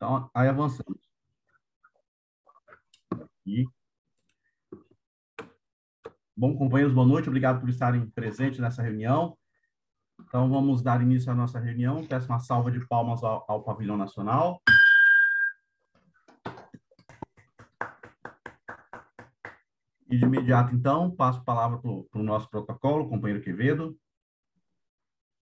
Então, aí avançamos. E, bom, companheiros, boa noite. Obrigado por estarem presentes nessa reunião. Então, vamos dar início à nossa reunião. Peço uma salva de palmas ao Pavilhão Nacional. E, de imediato, então, passo a palavra para o nosso protocolo, companheiro Quevedo.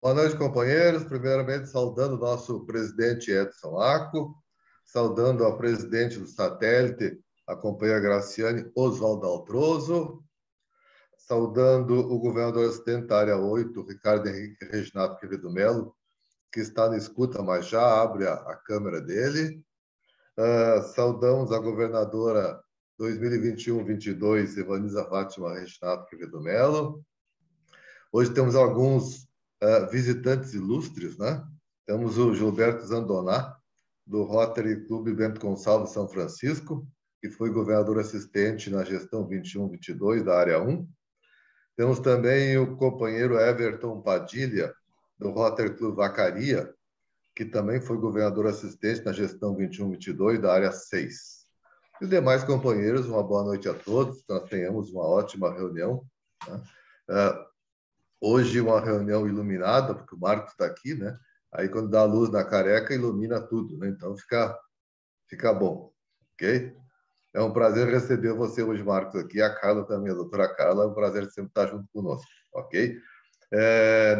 Boa noite, companheiros. Primeiramente, saudando o nosso presidente Edson Aco, saudando a presidente do satélite, a companheira Graciane Oswaldo Altroso, saudando o governador assistente da área 8, Ricardo Henrique Reginato Quevedo Melo, que está na escuta, mas já abre a câmera dele. Saudamos a governadora 2021-22, Evaniza Fátima Reginato Quevedo Melo. Hoje temos alguns visitantes ilustres, né? Temos o Gilberto Zandoná, do Rotary Clube Bento Gonçalves São Francisco, que foi governador assistente na gestão 21-22 da área 1. Temos também o companheiro Everton Padilha, do Rotary Clube Vacaria, que também foi governador assistente na gestão 21-22 da área 6. E os demais companheiros, uma boa noite a todos, que nós tenhamos uma ótima reunião, né? Hoje uma reunião iluminada, porque o Marcos está aqui, né? Aí quando dá a luz na careca, ilumina tudo, né? Então fica bom, ok? É um prazer receber você hoje, Marcos, aqui. A Carla também, a doutora Carla, é um prazer sempre estar junto conosco, ok?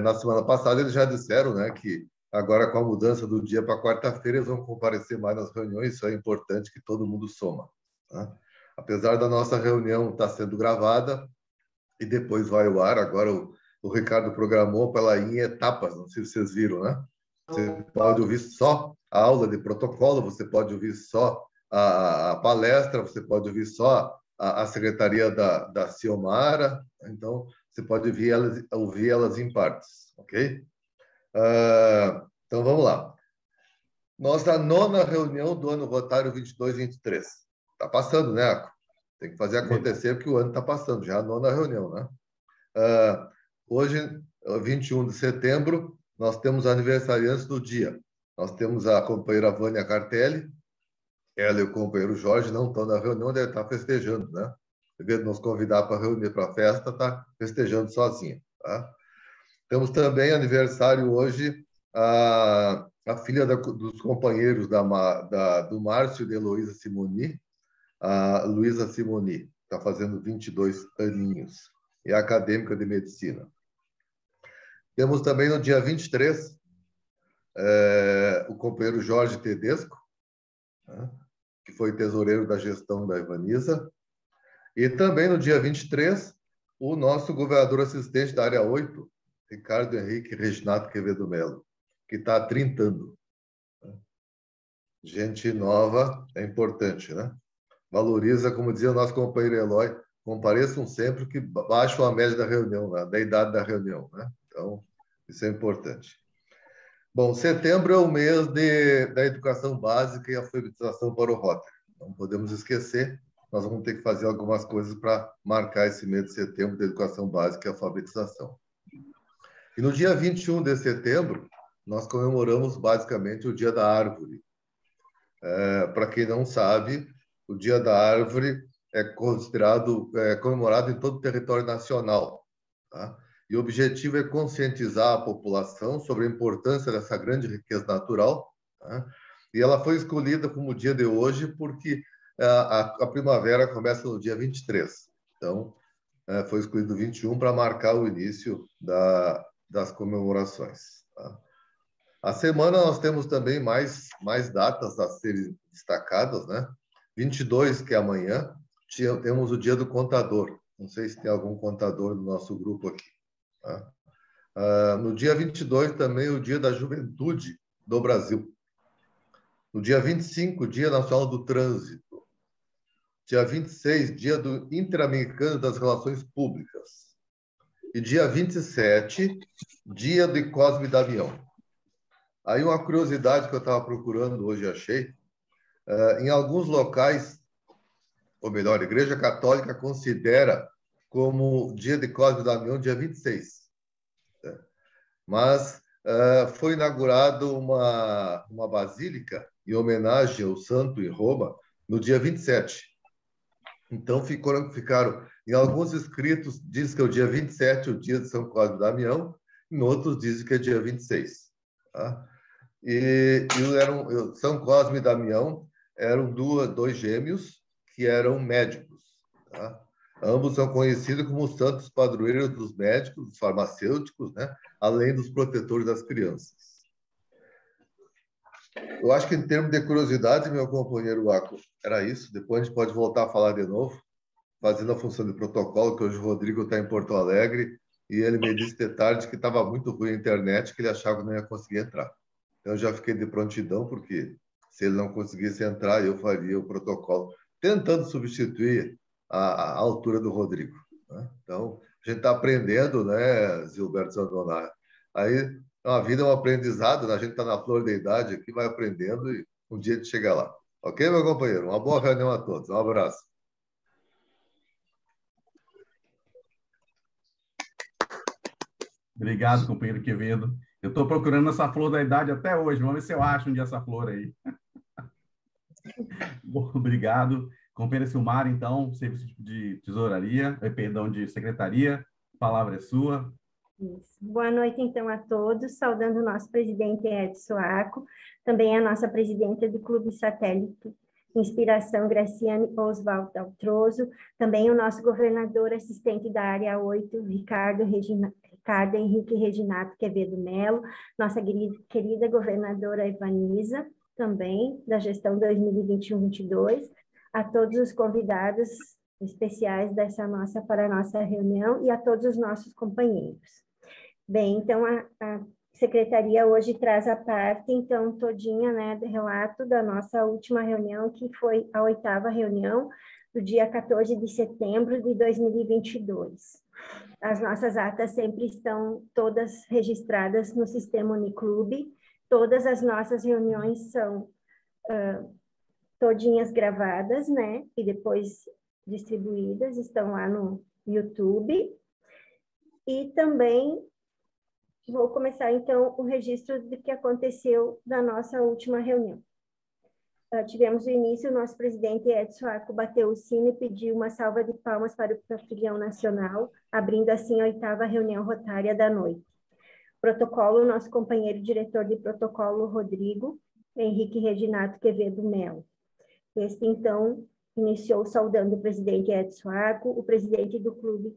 Na semana passada eles já disseram, né, que agora com a mudança do dia para quarta-feira eles vão comparecer mais nas reuniões, isso é importante que todo mundo soma, tá? Apesar da nossa reunião estar sendo gravada e depois vai ao ar, agora o Ricardo programou para ela ir em etapas, não sei se vocês viram, né? Você pode ouvir só a aula de protocolo, você pode ouvir só a palestra, você pode ouvir só a secretaria da Ciomara, então você pode ouvir elas em partes, ok? Então vamos lá. Nossa nona reunião do ano rotário 22-23. Está passando, né, Aco? Tem que fazer acontecer porque o ano está passando, já é a nona reunião, né? Hoje, 21 de setembro, nós temos aniversariantes do dia. Nós temos a companheira Vânia Cartelli, ela e o companheiro Jorge não estão na reunião, deve estar festejando, né? Em vez de nos convidar para reunir para a festa, está festejando sozinha, tá? Temos também aniversário hoje a filha dos companheiros do Márcio e da Heloísa Simoni, a Luísa Simoni, está fazendo 22 aninhos, é acadêmica de medicina. Temos também no dia 23 o companheiro Jorge Tedesco, né, que foi tesoureiro da gestão da Evaniza. E também no dia 23, o nosso governador assistente da área 8, Ricardo Henrique Reginato Quevedo Melo, que está trintando. Gente nova é importante, né? Valoriza, como dizia o nosso companheiro Eloy, compareçam sempre que baixam a média da reunião, né? Da idade da reunião, né? Então, isso é importante. Bom, setembro é o mês da educação básica e alfabetização para o Rotary. Não podemos esquecer, nós vamos ter que fazer algumas coisas para marcar esse mês de setembro da educação básica e alfabetização. E no dia 21 de setembro, nós comemoramos basicamente o Dia da Árvore. Para quem não sabe, o Dia da Árvore é considerado comemorado em todo o território nacional, tá? E o objetivo é conscientizar a população sobre a importância dessa grande riqueza natural, tá? E ela foi escolhida como o dia de hoje porque a primavera começa no dia 23. Então, foi escolhido 21 para marcar o início das comemorações, tá? A semana nós temos também mais datas a serem destacadas, né? 22, que é amanhã, temos o Dia do Contador. Não sei se tem algum contador no nosso grupo aqui, tá? No dia 22 também o Dia da Juventude do Brasil. No dia 25, Dia Nacional do Trânsito. Dia 26, Dia do Interamericano das Relações Públicas. E dia 27, Dia de Cosme e Damião. Aí uma curiosidade que eu estava procurando hoje e achei, em alguns locais, ou melhor, a Igreja Católica considera como dia de Cosme e Damião dia 26. Mas foi inaugurado uma basílica em homenagem ao santo em Roma, no dia 27. Então, ficaram, em alguns escritos, diz que é o dia 27, o dia de São Cosme e Damião, em outros dizem que é dia 26. Tá? São Cosme e Damião eram dois gêmeos que eram médicos. Tá? Ambos são conhecidos como os santos padroeiros dos médicos, dos farmacêuticos, né? Além dos protetores das crianças. Eu acho que, em termos de curiosidade, meu companheiro Aco, era isso. Depois a gente pode voltar a falar de novo, fazendo a função de protocolo, que hoje o Rodrigo está em Porto Alegre, e ele me disse de tarde que estava muito ruim a internet, que ele achava que não ia conseguir entrar. Então, eu já fiquei de prontidão, porque se ele não conseguisse entrar, eu faria o protocolo, tentando substituir a altura do Rodrigo. Né? Então, a gente está aprendendo, né, Gilberto Zandoná? Aí, a vida é um aprendizado, né? A gente está na flor da idade aqui, vai aprendendo e um dia a gente chega lá. Ok, meu companheiro? Uma boa reunião a todos. Um abraço. Obrigado, companheiro Quevedo. Eu estou procurando essa flor da idade até hoje. Vamos ver se eu acho um dia essa flor aí. Bom, obrigado. Companheira Silmara, então, serviço de tesouraria, perdão, de secretaria. A palavra é sua. Isso. Boa noite, então, a todos. Saudando o nosso presidente Edson Aco, também a nossa presidenta do Clube Satélite Inspiração, Graciane Oswaldo Daltroso, também o nosso governador assistente da área 8, Ricardo Henrique Reginato Quevedo Melo, nossa querida governadora Evaniza, também da gestão 2021-22, a todos os convidados especiais para a nossa reunião e a todos os nossos companheiros. Bem, então a secretaria hoje traz a parte, então, todinha, né, de relato da nossa última reunião, que foi a 8ª reunião, do dia 14 de setembro de 2022. As nossas atas sempre estão todas registradas no sistema Uniclube, todas as nossas reuniões são todinhas gravadas, né, e depois distribuídas, estão lá no YouTube, e também vou começar, então, o registro do que aconteceu na nossa última reunião. Tivemos o início, o nosso presidente Edson Aco bateu o sino e pediu uma salva de palmas para o pavilhão nacional, abrindo assim a 8ª reunião rotária da noite. Protocolo, nosso companheiro diretor de protocolo, Rodrigo Henrique Reginato Quevedo Melo. Este, então, iniciou saudando o presidente Edson Aco, o presidente do clube,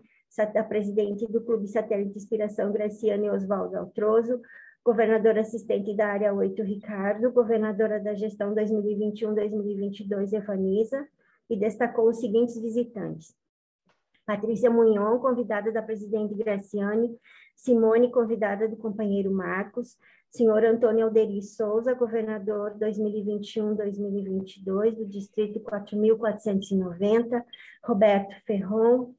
a presidente do Clube Satélite Inspiração, Graciane Oswaldo Daltroso, governadora assistente da área 8, Ricardo, governadora da gestão 2021-2022, Evaniza, e destacou os seguintes visitantes: Patrícia Munhon, convidada da presidente Graciane, Simone, convidada do companheiro Marcos, senhor Antônio Alderi Souza, governador 2021-2022, do distrito 4.490, Roberto Ferron,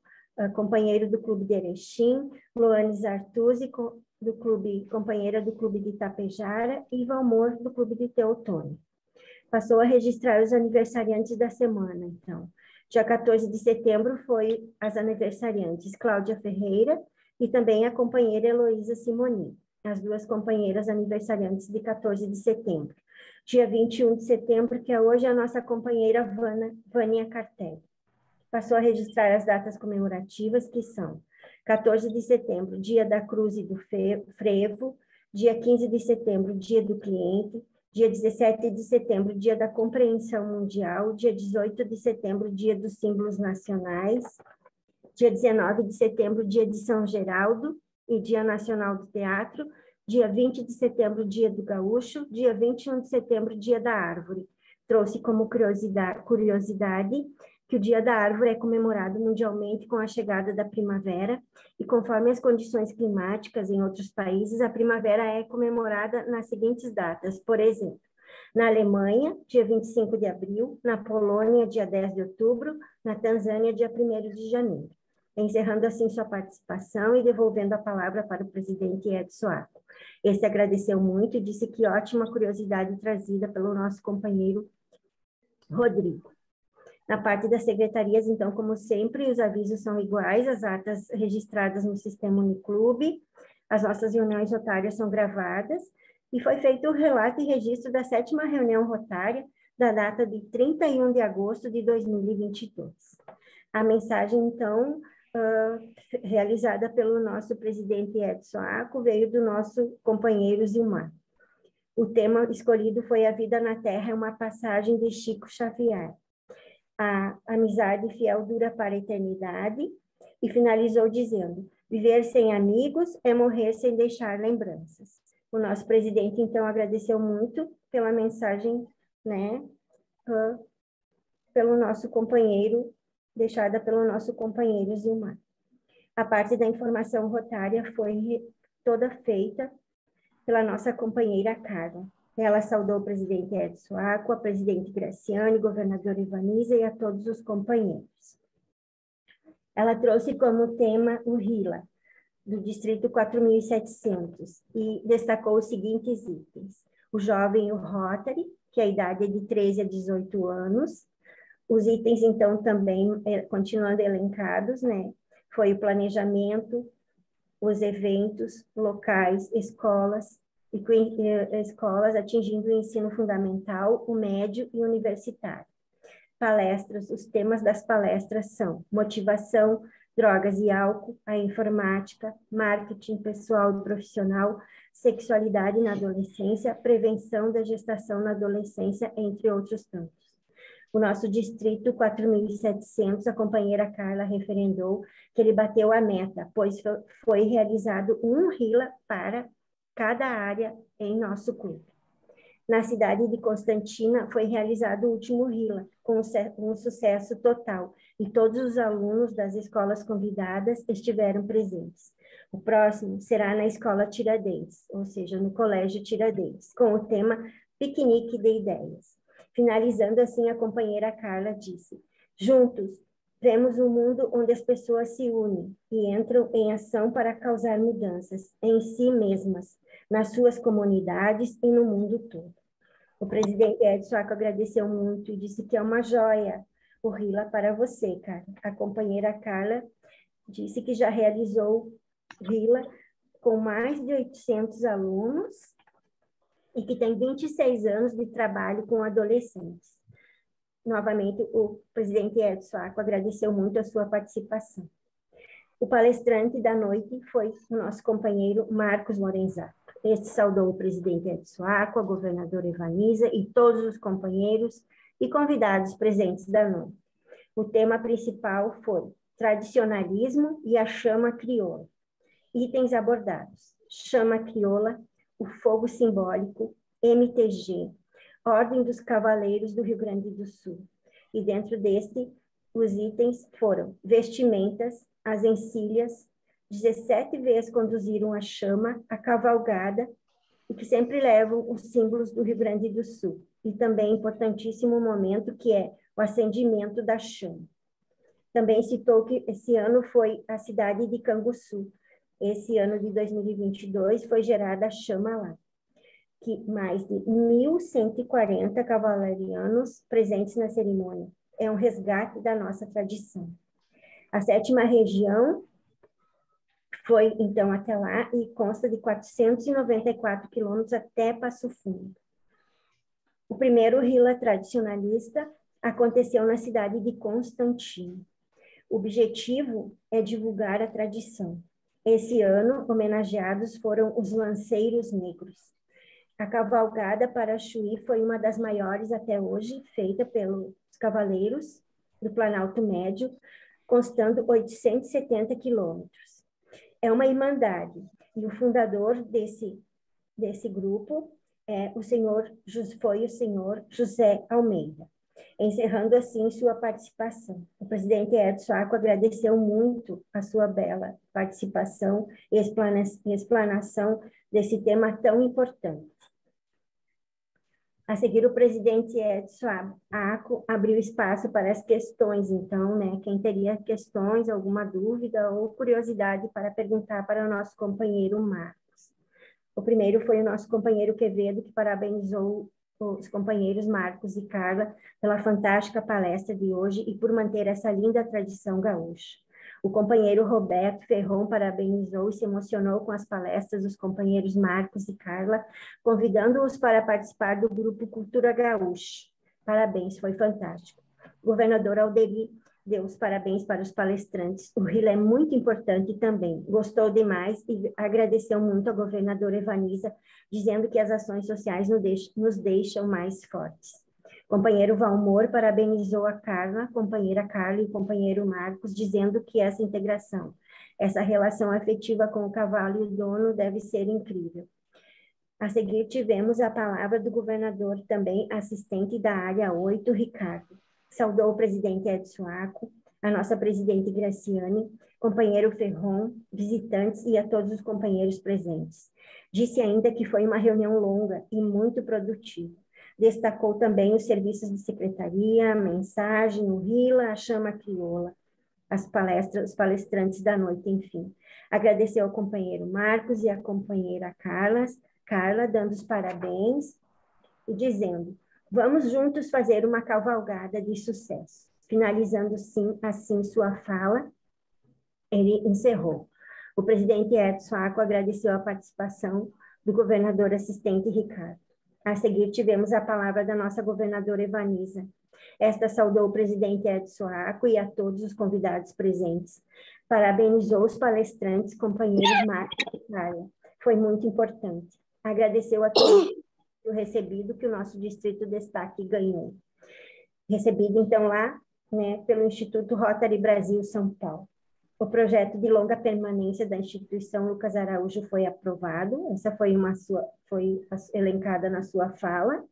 companheiro do Clube de Erechim, Luanes Artuzzi, companheira do Clube de Itapejara, e Valmor, do Clube de Teotônio. Passou a registrar os aniversariantes da semana, então. Dia 14 de setembro foi as aniversariantes Cláudia Ferreira e também a companheira Heloísa Simoni, as duas companheiras aniversariantes de 14 de setembro. Dia 21 de setembro, que é hoje, a nossa companheira Vânia Cartelli. Passou a registrar as datas comemorativas, que são 14 de setembro, Dia da Cruz e do Frevo, dia 15 de setembro, Dia do Cliente, dia 17 de setembro, Dia da Compreensão Mundial, dia 18 de setembro, Dia dos Símbolos Nacionais, dia 19 de setembro, Dia de São Geraldo e Dia Nacional do Teatro, dia 20 de setembro, Dia do Gaúcho, dia 21 de setembro, Dia da Árvore. Trouxe como curiosidade que o Dia da Árvore é comemorado mundialmente com a chegada da primavera, e conforme as condições climáticas em outros países, a primavera é comemorada nas seguintes datas. Por exemplo, na Alemanha, dia 25 de abril, na Polônia, dia 10 de outubro, na Tanzânia, dia 1º de janeiro. Encerrando assim sua participação e devolvendo a palavra para o presidente Edson Aco. Este agradeceu muito e disse que ótima curiosidade trazida pelo nosso companheiro Rodrigo. Na parte das secretarias, então, como sempre, os avisos são iguais, as atas registradas no sistema Uniclube, as nossas reuniões rotárias são gravadas, e foi feito o relato e registro da 7ª reunião rotária, da data de 31 de agosto de 2022. A mensagem, então, realizada pelo nosso presidente Edson Aco, veio do nosso companheiro Zilmar. O tema escolhido foi A Vida na Terra é uma passagem de Chico Xavier. A amizade fiel dura para a eternidade, e finalizou dizendo: viver sem amigos é morrer sem deixar lembranças. O nosso presidente, então, agradeceu muito pela mensagem, né, pelo nosso companheiro, deixada pelo nosso companheiro Zilmar. A parte da informação rotária foi toda feita pela nossa companheira Carla. Ela saudou o presidente Edson Aco, a presidente Graciane, governadora Ivaniza e a todos os companheiros. Ela trouxe como tema o RILA, do Distrito 4.700, e destacou os seguintes itens: o jovem e o Rotary, que a idade é de 13 a 18 anos. Os itens, então, também, continuando elencados, né? Foi o planejamento, os eventos, locais, escolas atingindo o ensino fundamental, o médio e universitário. Palestras, os temas das palestras são motivação, drogas e álcool, a informática, marketing pessoal e profissional, sexualidade na adolescência, prevenção da gestação na adolescência, entre outros tantos. O nosso distrito 4.700, a companheira Carla referendou que ele bateu a meta, pois foi realizado um RILA para cada área em nosso clube. Na cidade de Constantina, foi realizado o último RILA, com um sucesso total, e todos os alunos das escolas convidadas estiveram presentes. O próximo será na Escola Tiradentes, ou seja, no Colégio Tiradentes, com o tema Piquenique de Ideias. Finalizando assim, a companheira Carla disse: juntos, vemos um mundo onde as pessoas se unem e entram em ação para causar mudanças em si mesmas, nas suas comunidades e no mundo todo. O presidente Edson Aco agradeceu muito e disse que é uma joia o RILA para você, Carla. A companheira Carla disse que já realizou RILA com mais de 800 alunos e que tem 26 anos de trabalho com adolescentes. Novamente, o presidente Edson Aco agradeceu muito a sua participação. O palestrante da noite foi o nosso companheiro Marcos Lorenzato. Este saudou o presidente Edson Aco, a governadora Ivaniza e todos os companheiros e convidados presentes da noite. O tema principal foi tradicionalismo e a chama crioula. Itens abordados: chama crioula, o fogo simbólico, MTG, Ordem dos Cavaleiros do Rio Grande do Sul. E dentro deste, os itens foram vestimentas, as encilhas, 17 vezes conduziram a chama, a cavalgada, e que sempre levam os símbolos do Rio Grande do Sul. E também importantíssimo momento, que é o acendimento da chama. Também citou que esse ano foi a cidade de Canguçu. Esse ano de 2022 foi gerada a chama lá. Que mais de 1.140 cavalarianos presentes na cerimônia. É um resgate da nossa tradição. A 7ª região foi, então, até lá e consta de 494 quilômetros até Passo Fundo. O primeiro RILA tradicionalista aconteceu na cidade de Constantina. O objetivo é divulgar a tradição. Esse ano, homenageados foram os lanceiros negros. A cavalgada para Chuí foi uma das maiores até hoje, feita pelos cavaleiros do Planalto Médio, constando 870 quilômetros. É uma irmandade, e o fundador desse grupo foi o senhor José Almeida. Encerrando assim sua participação, o presidente Edson Aco agradeceu muito a sua bela participação e explanação desse tema tão importante. A seguir, o presidente Edson Aco abriu espaço para as questões, então, né, quem teria questões, alguma dúvida ou curiosidade para perguntar para o nosso companheiro Marcos. O primeiro foi o nosso companheiro Quevedo, que parabenizou os companheiros Marcos e Carla pela fantástica palestra de hoje e por manter essa linda tradição gaúcha. O companheiro Roberto Ferron parabenizou e se emocionou com as palestras dos companheiros Marcos e Carla, convidando-os para participar do grupo Cultura Gaúcha. Parabéns, foi fantástico. O governador Alderi deu os parabéns para os palestrantes. O Rila é muito importante também. Gostou demais e agradeceu muito à governadora Evanisa, dizendo que as ações sociais nos deixam mais fortes. O companheiro Valmor parabenizou a Carla, companheira Carla e o companheiro Marcos, dizendo que essa integração, essa relação afetiva com o cavalo e o dono deve ser incrível. A seguir, tivemos a palavra do governador, também assistente da área 8, Ricardo. Saudou o presidente Edson Aco, a nossa presidente Graciane, companheiro Ferron, visitantes e a todos os companheiros presentes. Disse ainda que foi uma reunião longa e muito produtiva. Destacou também os serviços de secretaria, a mensagem, o Rila, a chama crioula, as palestras, os palestrantes da noite, enfim. Agradeceu ao companheiro Marcos e à companheira Carla, dando os parabéns e dizendo: vamos juntos fazer uma cavalgada de sucesso. Finalizando assim sua fala, ele encerrou. O presidente Edson Aco agradeceu a participação do governador assistente Ricardo. A seguir, tivemos a palavra da nossa governadora Evanisa. Esta saudou o presidente Edson Aco e a todos os convidados presentes. Parabenizou os palestrantes, companheiros Marcos e Carla. Foi muito importante. Agradeceu a todos o recebido que o nosso Distrito Destaque ganhou. Recebido, então, lá, né, pelo Instituto Rotary Brasil São Paulo. O projeto de longa permanência da instituição Lucas Araújo foi aprovado, essa foi elencada na sua fala,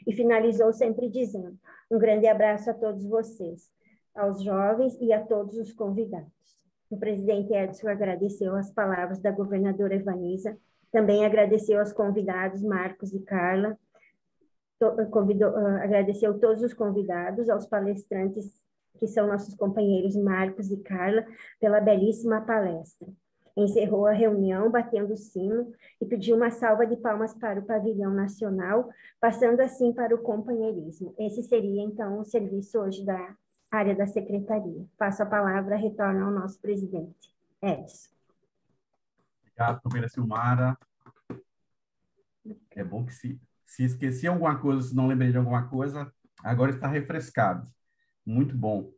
e finalizou sempre dizendo: um grande abraço a todos vocês, aos jovens e a todos os convidados. O presidente Edson agradeceu as palavras da governadora Evanisa, também agradeceu aos convidados Marcos e Carla, agradeceu todos os convidados, aos palestrantes que são nossos companheiros Marcos e Carla, pela belíssima palestra. Encerrou a reunião batendo o sino e pediu uma salva de palmas para o pavilhão nacional, passando assim para o companheirismo. Esse seria, então, o serviço hoje da área da secretaria. Passo a palavra, retorno ao nosso presidente. Edson. Obrigado, companheira Silmara. É bom que se esqueci alguma coisa, se não lembrei de alguma coisa, agora está refrescado. Muito bom.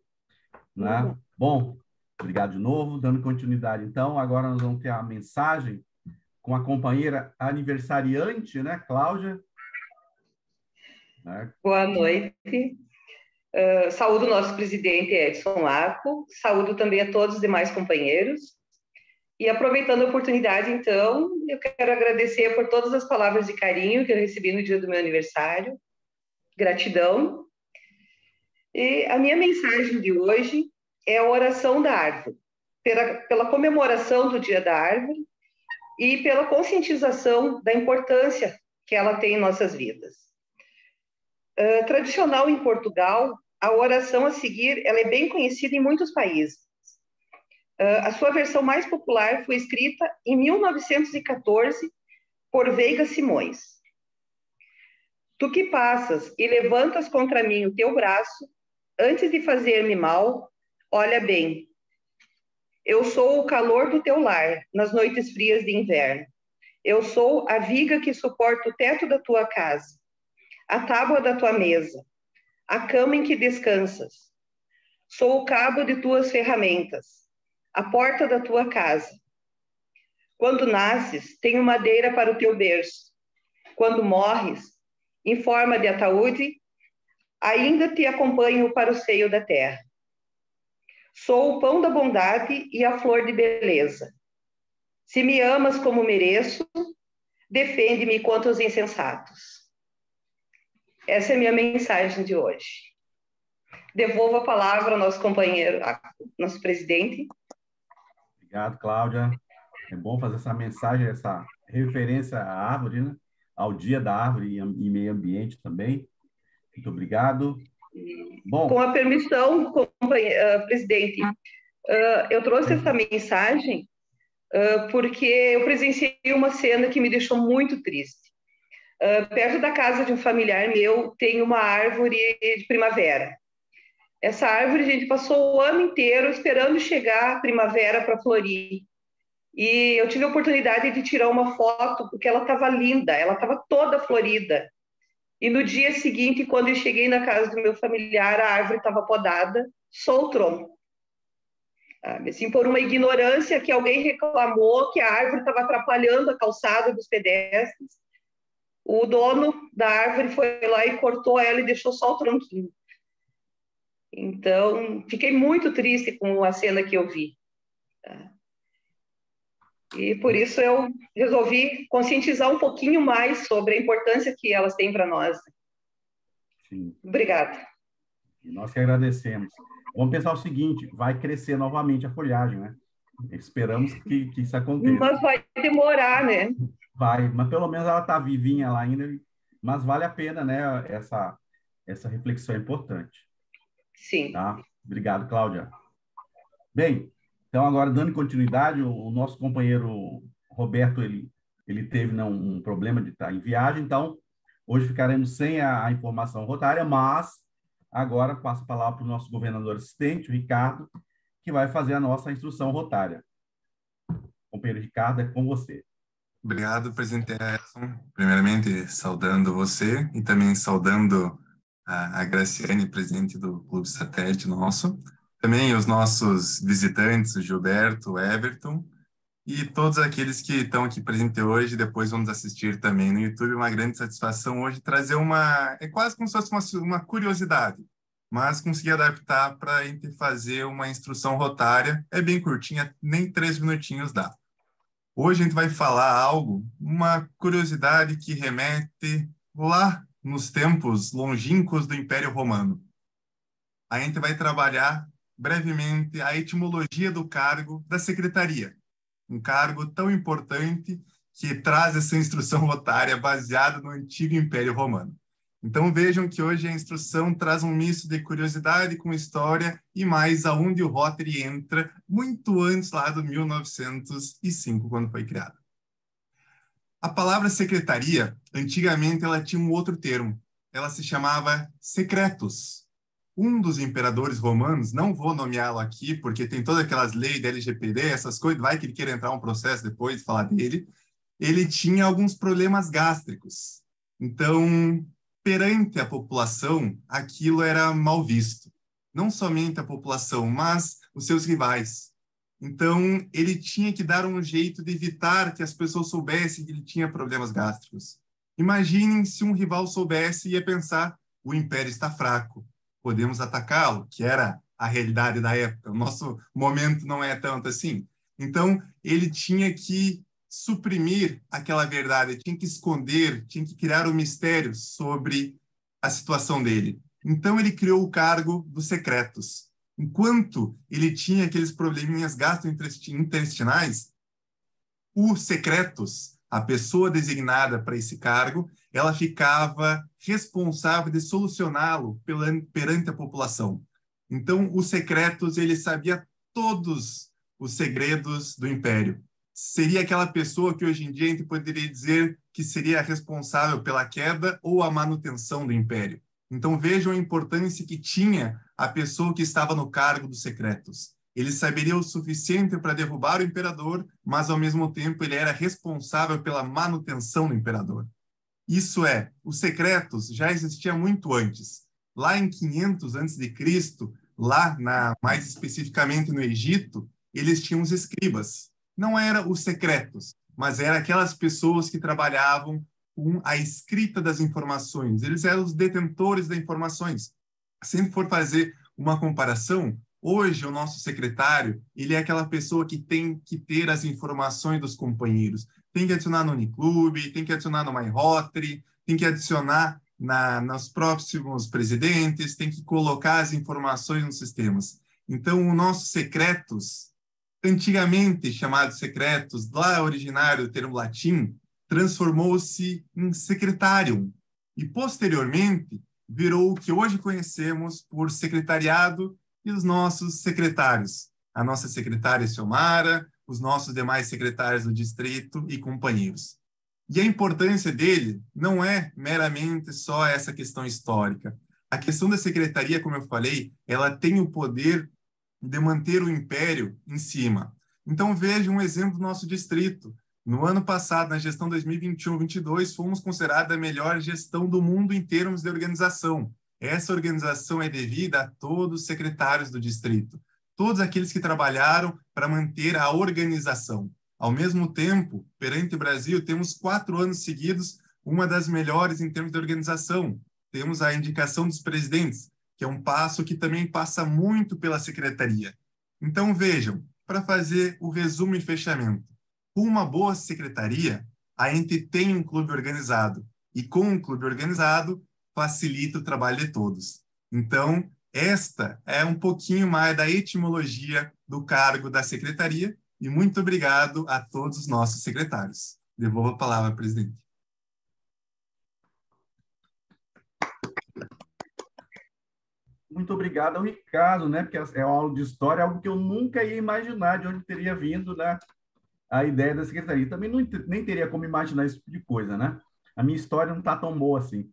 Né? Bom, obrigado de novo. Dando continuidade, então, agora nós vamos ter a mensagem com a companheira aniversariante, né, Cláudia? Né? Boa noite. Saúdo o nosso presidente Edson Aco, saúdo também a todos os demais companheiros. E aproveitando a oportunidade, então, eu quero agradecer por todas as palavras de carinho que eu recebi no dia do meu aniversário. Gratidão. E a minha mensagem de hoje é a oração da árvore, pela comemoração do Dia da Árvore e pela conscientização da importância que ela tem em nossas vidas. Tradicional em Portugal, a oração a seguir ela é bem conhecida em muitos países. A sua versão mais popular foi escrita em 1914 por Veiga Simões. Tu que passas e levantas contra mim o teu braço, antes de fazer-me mal, olha bem. Eu sou o calor do teu lar, nas noites frias de inverno. Eu sou a viga que suporta o teto da tua casa, a tábua da tua mesa, a cama em que descansas. Sou o cabo de tuas ferramentas, a porta da tua casa. Quando nasces, tenho madeira para o teu berço. Quando morres, em forma de ataúde, ainda te acompanho para o seio da terra. Sou o pão da bondade e a flor de beleza. Se me amas como mereço, defende-me contra os insensatos. Essa é a minha mensagem de hoje. Devolvo a palavra ao nosso companheiro, nosso presidente. Obrigado, Cláudia. É bom fazer essa mensagem, essa referência à árvore, né? Ao Dia da Árvore e Meio Ambiente também. Muito obrigado. Bom, com a permissão, presidente, eu trouxe essa mensagem porque eu presenciei uma cena que me deixou muito triste. Perto da casa de um familiar meu tem uma árvore de primavera. Essa árvore, a gente passou o ano inteiro esperando chegar a primavera para florir. E eu tive a oportunidade de tirar uma foto, porque ela estava linda, ela estava toda florida. E no dia seguinte, quando eu cheguei na casa do meu familiar, a árvore estava podada, só o tronco. Assim, por uma ignorância que alguém reclamou que a árvore estava atrapalhando a calçada dos pedestres. O dono da árvore foi lá e cortou ela e deixou só o tronquinho. Então, fiquei muito triste com a cena que eu vi. E por isso eu resolvi conscientizar um pouquinho mais sobre a importância que elas têm para nós. Sim. Obrigada. E nós que agradecemos. Vamos pensar o seguinte, vai crescer novamente a folhagem, né? Esperamos que isso aconteça. Mas vai demorar, né? Vai, mas pelo menos ela está vivinha lá ainda, mas vale a pena, né? Essa reflexão é importante. Sim. Tá? Obrigado, Cláudia. Bem, então agora dando continuidade, o nosso companheiro Roberto, ele teve um problema de estar em viagem, então hoje ficaremos sem a informação rotária, mas agora passo a palavra para o nosso governador assistente, o Ricardo, que vai fazer a nossa instrução rotária. Companheiro Ricardo, é com você. Obrigado, presidente Edson. Primeiramente, saudando você e também saudando a Graciane, presidente do Clube Satélite nosso. Também os nossos visitantes, o Gilberto, o Everton, e todos aqueles que estão aqui presentes hoje, depois vamos assistir também no YouTube. Uma grande satisfação hoje trazer é quase como se fosse uma curiosidade, mas consegui adaptar para a gente fazer uma instrução rotária. É bem curtinha, nem 3 minutinhos dá. Hoje a gente vai falar uma curiosidade que remete lá nos tempos longínquos do Império Romano. A gente vai trabalhar brevemente a etimologia do cargo da secretaria, um cargo tão importante que traz essa instrução rotária baseada no antigo Império Romano. Então vejam que hoje a instrução traz um misto de curiosidade com história e mais aonde o Rotary entra muito antes lá do 1905, quando foi criado. A palavra secretaria, antigamente ela tinha um outro termo. Ela se chamava secretus. Um dos imperadores romanos, não vou nomeá-lo aqui, porque tem todas aquelas leis da LGPD, essas coisas, vai que ele queira entrar um processo depois e falar dele, ele tinha alguns problemas gástricos. Então, perante a população, aquilo era mal visto. Não somente a população, mas os seus rivais. Então, ele tinha que dar um jeito de evitar que as pessoas soubessem que ele tinha problemas gástricos. Imaginem se um rival soubesse e ia pensar, o império está fraco, podemos atacá-lo, que era a realidade da época. O nosso momento não é tanto assim. Então, ele tinha que suprimir aquela verdade, tinha que esconder, tinha que criar um mistério sobre a situação dele. Então, ele criou o cargo dos secretos. Enquanto ele tinha aqueles probleminhas gastrointestinais, o secretus, a pessoa designada para esse cargo, ela ficava responsável de solucioná-lo perante a população. Então, o secretus, ele sabia todos os segredos do império. Seria aquela pessoa que hoje em dia a gente poderia dizer que seria responsável pela queda ou a manutenção do império. Então, vejam a importância que tinha a pessoa que estava no cargo dos secretos. Ele saberia o suficiente para derrubar o imperador, mas, ao mesmo tempo, ele era responsável pela manutenção do imperador. Isso é, os secretos já existiam muito antes. Lá em 500 a.C., lá mais especificamente no Egito, eles tinham os escribas. Não eram os secretos, mas eram aquelas pessoas que trabalhavam com a escrita das informações. Eles eram os detentores das informações. Se for fazer uma comparação, hoje o nosso secretário, ele é aquela pessoa que tem que ter as informações dos companheiros. Tem que adicionar no Uniclube, tem que adicionar no MyRotary, tem que adicionar nos próximos presidentes, tem que colocar as informações nos sistemas. Então, o nosso secretos, antigamente chamado secretos, lá originário do termo latim, transformou-se em secretarium e, posteriormente, virou o que hoje conhecemos por secretariado e os nossos secretários. A nossa secretária Xiomara, os nossos demais secretários do distrito e companheiros. E a importância dele não é meramente só essa questão histórica. A questão da secretaria, como eu falei, ela tem o poder de manter o império em cima. Então, veja um exemplo do nosso distrito. No ano passado, na gestão 2021-22, fomos considerados a melhor gestão do mundo em termos de organização. Essa organização é devida a todos os secretários do distrito, todos aqueles que trabalharam para manter a organização. Ao mesmo tempo, perante o Brasil, temos 4 anos seguidos uma das melhores em termos de organização. Temos a indicação dos presidentes, que é um passo que também passa muito pela secretaria. Então, vejam, para fazer o resumo e fechamento, com uma boa secretaria, a gente tem um clube organizado, e com um clube organizado, facilita o trabalho de todos. Então, esta é um pouquinho mais da etimologia do cargo da secretaria, e muito obrigado a todos os nossos secretários. Devolvo a palavra, presidente. Muito obrigado ao Ricardo, né? Porque é uma aula de história, algo que eu nunca ia imaginar de onde teria vindo, né? A ideia da secretaria. Também nem teria como imaginar esse tipo de coisa, né? A minha história não está tão boa assim.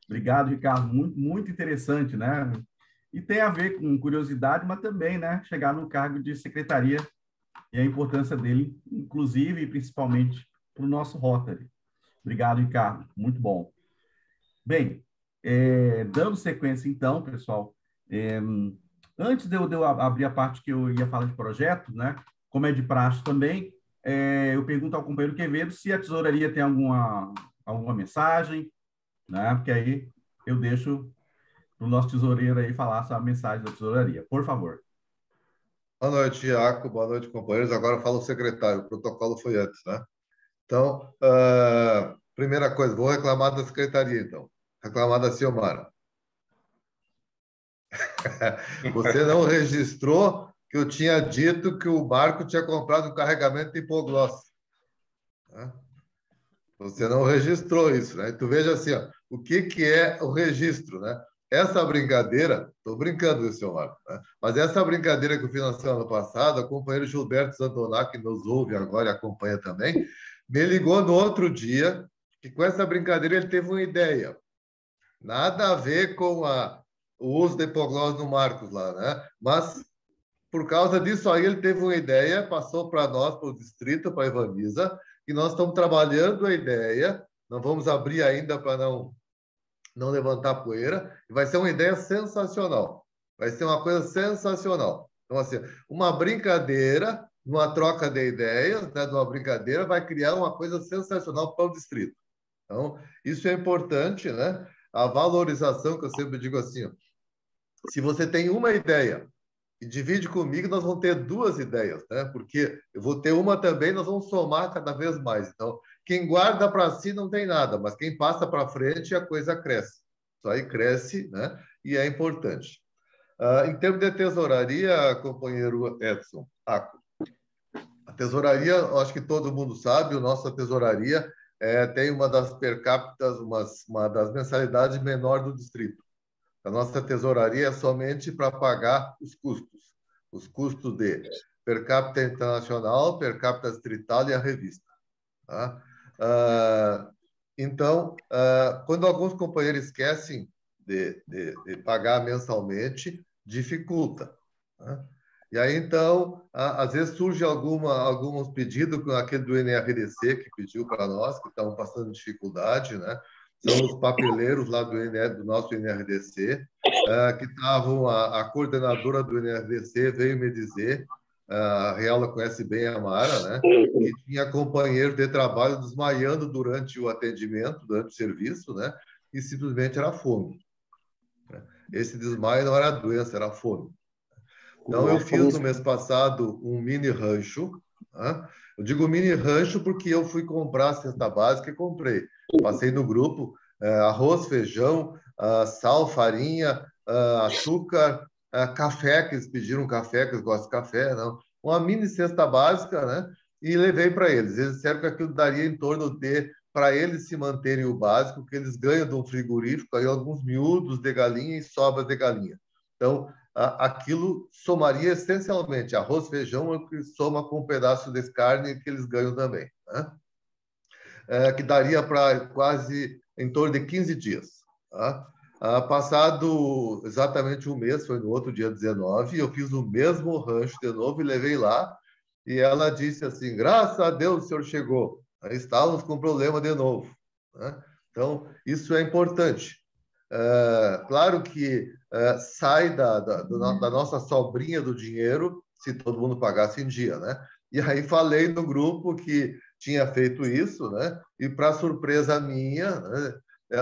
Obrigado, Ricardo. Muito, muito interessante, né? E tem a ver com curiosidade, mas também, né? Chegar no cargo de secretaria e a importância dele, inclusive e principalmente para o nosso Rotary. Obrigado, Ricardo. Muito bom. Bem, dando sequência, então, pessoal, antes de eu abrir a parte que eu ia falar de projetos, né? Como é de praxe também, eu pergunto ao companheiro Quevedo se a tesouraria tem alguma mensagem, né? Porque aí eu deixo para o nosso tesoureiro aí falar sobre a mensagem da tesouraria. Por favor. Boa noite, Iaco. Boa noite, companheiros. Agora fala o secretário. O protocolo foi antes, né? Então, primeira coisa, vou reclamar da secretaria, então. Reclamar da Ciomara. Você não registrou que eu tinha dito que o barco tinha comprado um carregamento de hipoglós. Né? Você não registrou isso, né? Tu veja assim, ó, o que é o registro, né? Essa brincadeira, estou brincando, seu Marco, né? Mas essa brincadeira que eu fiz no ano passado, o companheiro Gilberto Santoná, que nos ouve agora e acompanha também, me ligou no outro dia, que com essa brincadeira ele teve uma ideia. Nada a ver com o uso de hipoglós no Marcos lá, né? Mas, por causa disso aí, ele teve uma ideia, passou para nós, para o distrito, para a Ivaniza, e nós estamos trabalhando a ideia, não vamos abrir ainda para não levantar poeira, e vai ser uma ideia sensacional. Vai ser uma coisa sensacional. Então, assim, uma brincadeira, uma troca de ideias, né, de uma brincadeira, vai criar uma coisa sensacional para o distrito. Então, isso é importante, né? A valorização, que eu sempre digo assim, ó, se você tem uma ideia e divide comigo, nós vamos ter 2 ideias, né? Porque eu vou ter uma também, nós vamos somar cada vez mais. Então, quem guarda para si não tem nada, mas quem passa para frente, a coisa cresce. Isso aí cresce, né? E é importante. Em termos de tesouraria, companheiro Edson, a tesouraria, acho que todo mundo sabe, a nossa tesouraria tem uma das per capita, uma das mensalidades menor do distrito. A nossa tesouraria é somente para pagar os custos de per capita internacional, per capita distrital e a revista. Tá? Então, quando alguns companheiros esquecem de pagar mensalmente, dificulta. Tá? E aí, então, às vezes surge alguns pedidos, como aquele do NRDC, que pediu para nós, que estão passando dificuldade, né? São os papeleiros lá do nosso NRDC, que estavam, a coordenadora do NRDC veio me dizer, a Reala conhece bem a Mara, né? Que tinha companheiro de trabalho desmaiando durante o atendimento, durante o serviço, né? E simplesmente era fome. Esse desmaio não era doença, era fome. Então, eu fiz no mês passado um mini rancho. Né? Eu digo mini rancho porque eu fui comprar a cesta básica e comprei. Passei no grupo, arroz, feijão, sal, farinha, açúcar, café, que eles pediram café, que eles gostam de café, não. Uma mini cesta básica, né? E levei para eles. Eles disseram que aquilo daria em torno de, para eles se manterem o básico, que eles ganham de um frigorífico, aí alguns miúdos de galinha e sobras de galinha. Então, aquilo somaria essencialmente arroz, feijão, que soma com um pedaço de carne que eles ganham também, né? Que daria para quase em torno de 15 dias. Tá? Passado exatamente um mês, foi no outro dia 19, eu fiz o mesmo rancho de novo e levei lá. E ela disse assim: graças a Deus o senhor chegou. Aí estávamos com problema de novo, né? Então, isso é importante. Claro que sai da nossa sobrinha do dinheiro se todo mundo pagasse em dia, né? E aí falei no grupo que tinha feito isso, né? E para surpresa minha, né?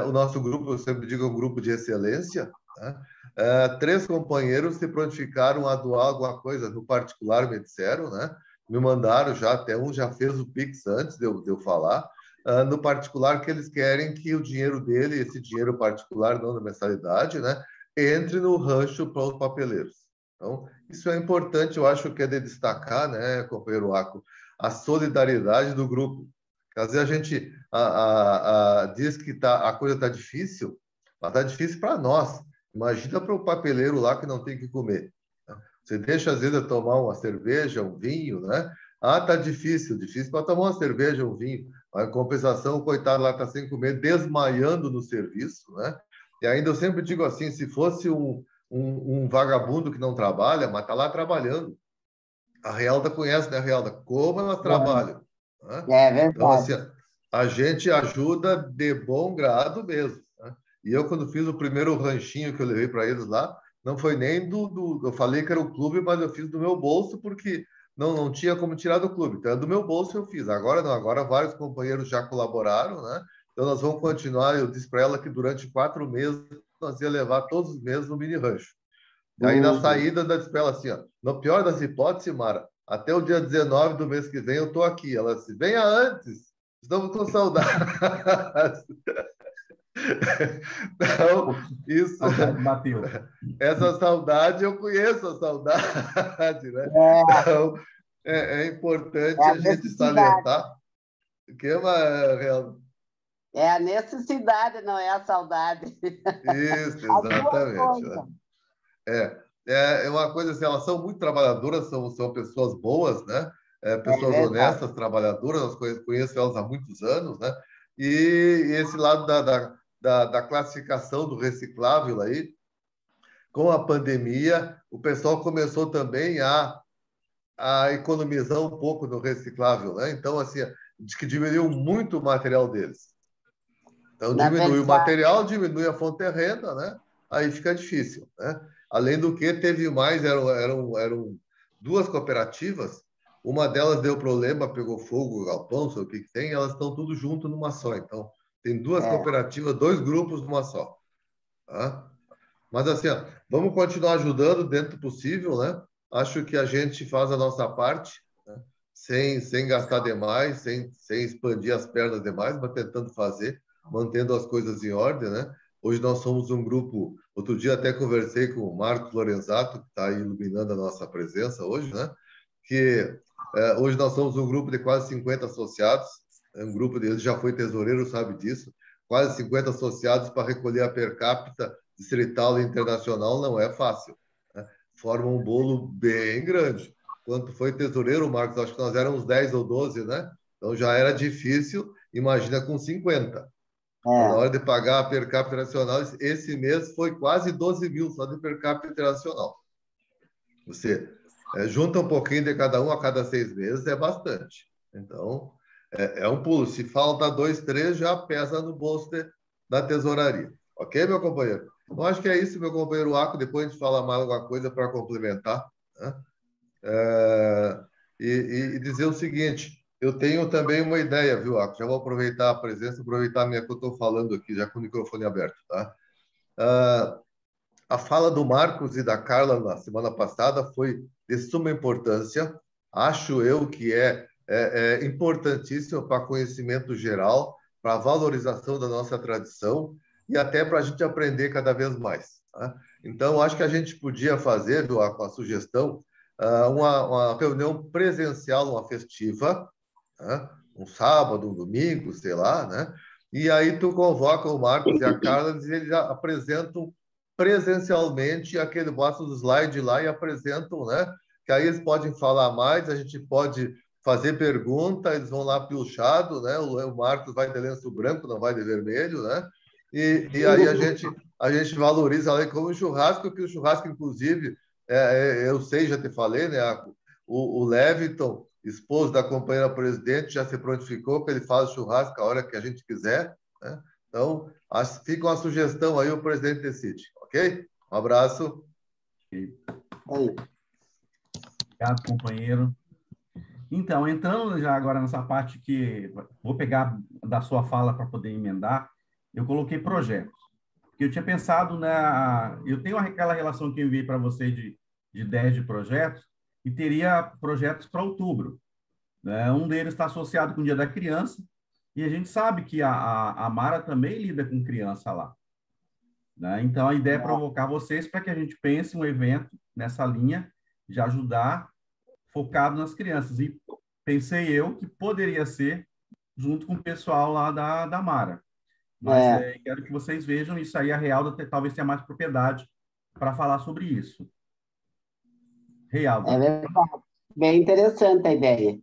O nosso grupo, eu sempre digo, é um grupo de excelência, né? 3 companheiros se prontificaram a doar alguma coisa no particular, me disseram, né? Me mandaram já, até um já fez o Pix antes de eu falar, no particular, que eles querem que o dinheiro dele, esse dinheiro particular, não da mensalidade, né, entre no rancho para os papeleiros. Então, isso é importante, eu acho que é de destacar, né, companheiro Aco, a solidariedade do grupo. Às vezes a gente diz que a coisa está difícil, mas está difícil para nós. Imagina para o papeleiro lá que não tem que comer. Você deixa, às vezes, tomar uma cerveja, um vinho, né? Tá difícil para tomar uma cerveja, um vinho. A compensação, o coitado lá está sem comer, desmaiando no serviço, né? E ainda eu sempre digo assim, se fosse um vagabundo que não trabalha, mas está lá trabalhando. A Realda conhece, né, Realda? Como elas trabalham. Né? É Então, assim, verdade. a gente ajuda de bom grado mesmo. Né? E eu, quando fiz o primeiro ranchinho que eu levei para eles lá, não foi nem eu falei que era o clube, mas eu fiz do meu bolso, porque não tinha como tirar do clube. Então, do meu bolso eu fiz. Agora não, agora vários companheiros já colaboraram, né? Então, nós vamos continuar. Eu disse para ela que durante 4 meses nós ia levar todos os meses no mini rancho. E aí, na saída, da disse para ela assim, ó, no pior das hipóteses, Mara, até o dia 19 do mês que vem eu estou aqui. Ela disse, venha antes, estamos com saudade. Então, isso... Saudade bateu. Essa saudade, eu conheço a saudade, né? É, Então, é é importante a a gente necessidade. salientar que é uma... É a necessidade, não é a saudade. Isso, As duas exatamente. coisas. É uma coisa assim, elas são muito trabalhadoras, são pessoas boas, né? É Pessoas verdade. honestas, trabalhadoras, conheço elas há muitos anos, né? E esse lado da classificação do reciclável aí, com a pandemia, o pessoal começou também a economizar um pouco no reciclável, né? Então, assim, diz que diminuiu muito o material deles. Então, Na diminui o verdade, material, diminui a fonte de renda, né? Aí fica difícil, né? Além do que, teve mais, eram 2 cooperativas, uma delas deu problema, pegou fogo, galpão, sei o que tem, elas estão tudo junto numa só. Então, tem 2 é. cooperativas, 2 grupos numa só. Tá? Mas assim, ó, vamos continuar ajudando dentro do possível, né? Acho que a gente faz a nossa parte, né? Sem gastar demais, sem expandir as pernas demais, mas tentando fazer, mantendo as coisas em ordem, né? Hoje nós somos um grupo. Outro dia até conversei com o Marcos Lorenzato, que está iluminando a nossa presença hoje, né? Que hoje nós somos um grupo de quase 50 associados. É um grupo ele já foi tesoureiro, sabe disso. Quase 50 associados para recolher a per capita distrital e internacional não é fácil, né? Forma um bolo bem grande. Quando foi tesoureiro, Marcos, acho que nós éramos 10 ou 12, né? Então já era difícil, imagina com 50. Então, na É. hora de pagar a per capita internacional, esse mês foi quase 12 mil só de per capita internacional. Você junta um pouquinho de cada um a cada 6 meses, é bastante. Então, é um pulo. Se falta 2, 3, já pesa no bolso da tesouraria. Ok, meu companheiro? Eu acho que é isso, meu companheiro Aco. Depois a gente fala mais alguma coisa para complementar, né? E dizer o seguinte, eu tenho também uma ideia, viu, Aco? Já vou aproveitar a presença, aproveitar a minha que eu estou falando aqui, já com o microfone aberto, tá? A fala do Marcos e da Carla na semana passada foi de suma importância. Acho eu que é importantíssimo para conhecimento geral, para a valorização da nossa tradição e até para a gente aprender cada vez mais. Tá? Então, acho que a gente podia fazer, com a sugestão, uma reunião presencial, uma festiva, tá? Um sábado, um domingo, sei lá, né? E aí tu convoca o Marcos e a Carla e eles já apresentam presencialmente aquele bota do slide lá e apresentam, né? Que aí eles podem falar mais, a gente pode fazer pergunta, eles vão lá pilchado, né? O Marcos vai de lenço branco, não vai de vermelho, né? E aí a gente valoriza ela como churrasco, que o churrasco, inclusive, eu sei, já te falei, né? O Leviton, esposo da companheira presidente, já se prontificou que ele faz o churrasco a hora que a gente quiser, né? Então, fica uma sugestão aí, o presidente decide, ok? Um abraço. Obrigado, companheiro. Então, entrando já agora nessa parte que vou pegar da sua fala para poder emendar, eu coloquei projetos. Porque eu tinha pensado eu tenho aquela relação que eu enviei para você de 10 de projetos e teria projetos para outubro, né? Um deles está associado com o Dia da Criança e a gente sabe que a Mara também lida com criança lá, né? Então, a ideia é provocar vocês para que a gente pense um evento nessa linha de ajudar focado nas crianças. E pensei eu que poderia ser junto com o pessoal lá da Mara. Mas quero que vocês vejam isso aí, a Realda talvez tenha mais propriedade para falar sobre isso. Realda. É verdade. Bem interessante a ideia.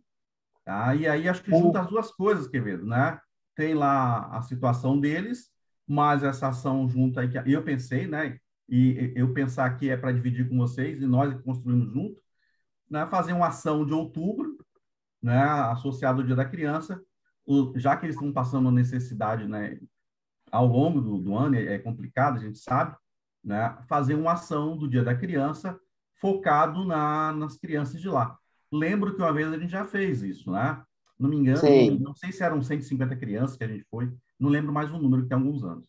Tá? E aí acho que junta as duas coisas, Quevedo, né? Tem lá a situação deles, mas essa ação junta aí que eu pensei, né? E eu pensar que é para dividir com vocês e nós construímos junto, né? Fazer uma ação de outubro, né? Associado ao Dia da Criança, já que eles estão passando necessidade, né? Ao longo do ano, é complicado, a gente sabe, né? Fazer uma ação do Dia da Criança focado nas crianças de lá. Lembro que uma vez a gente já fez isso, né? Não me engano, não sei se eram 150 crianças que a gente foi, não lembro mais o número, que tem alguns anos.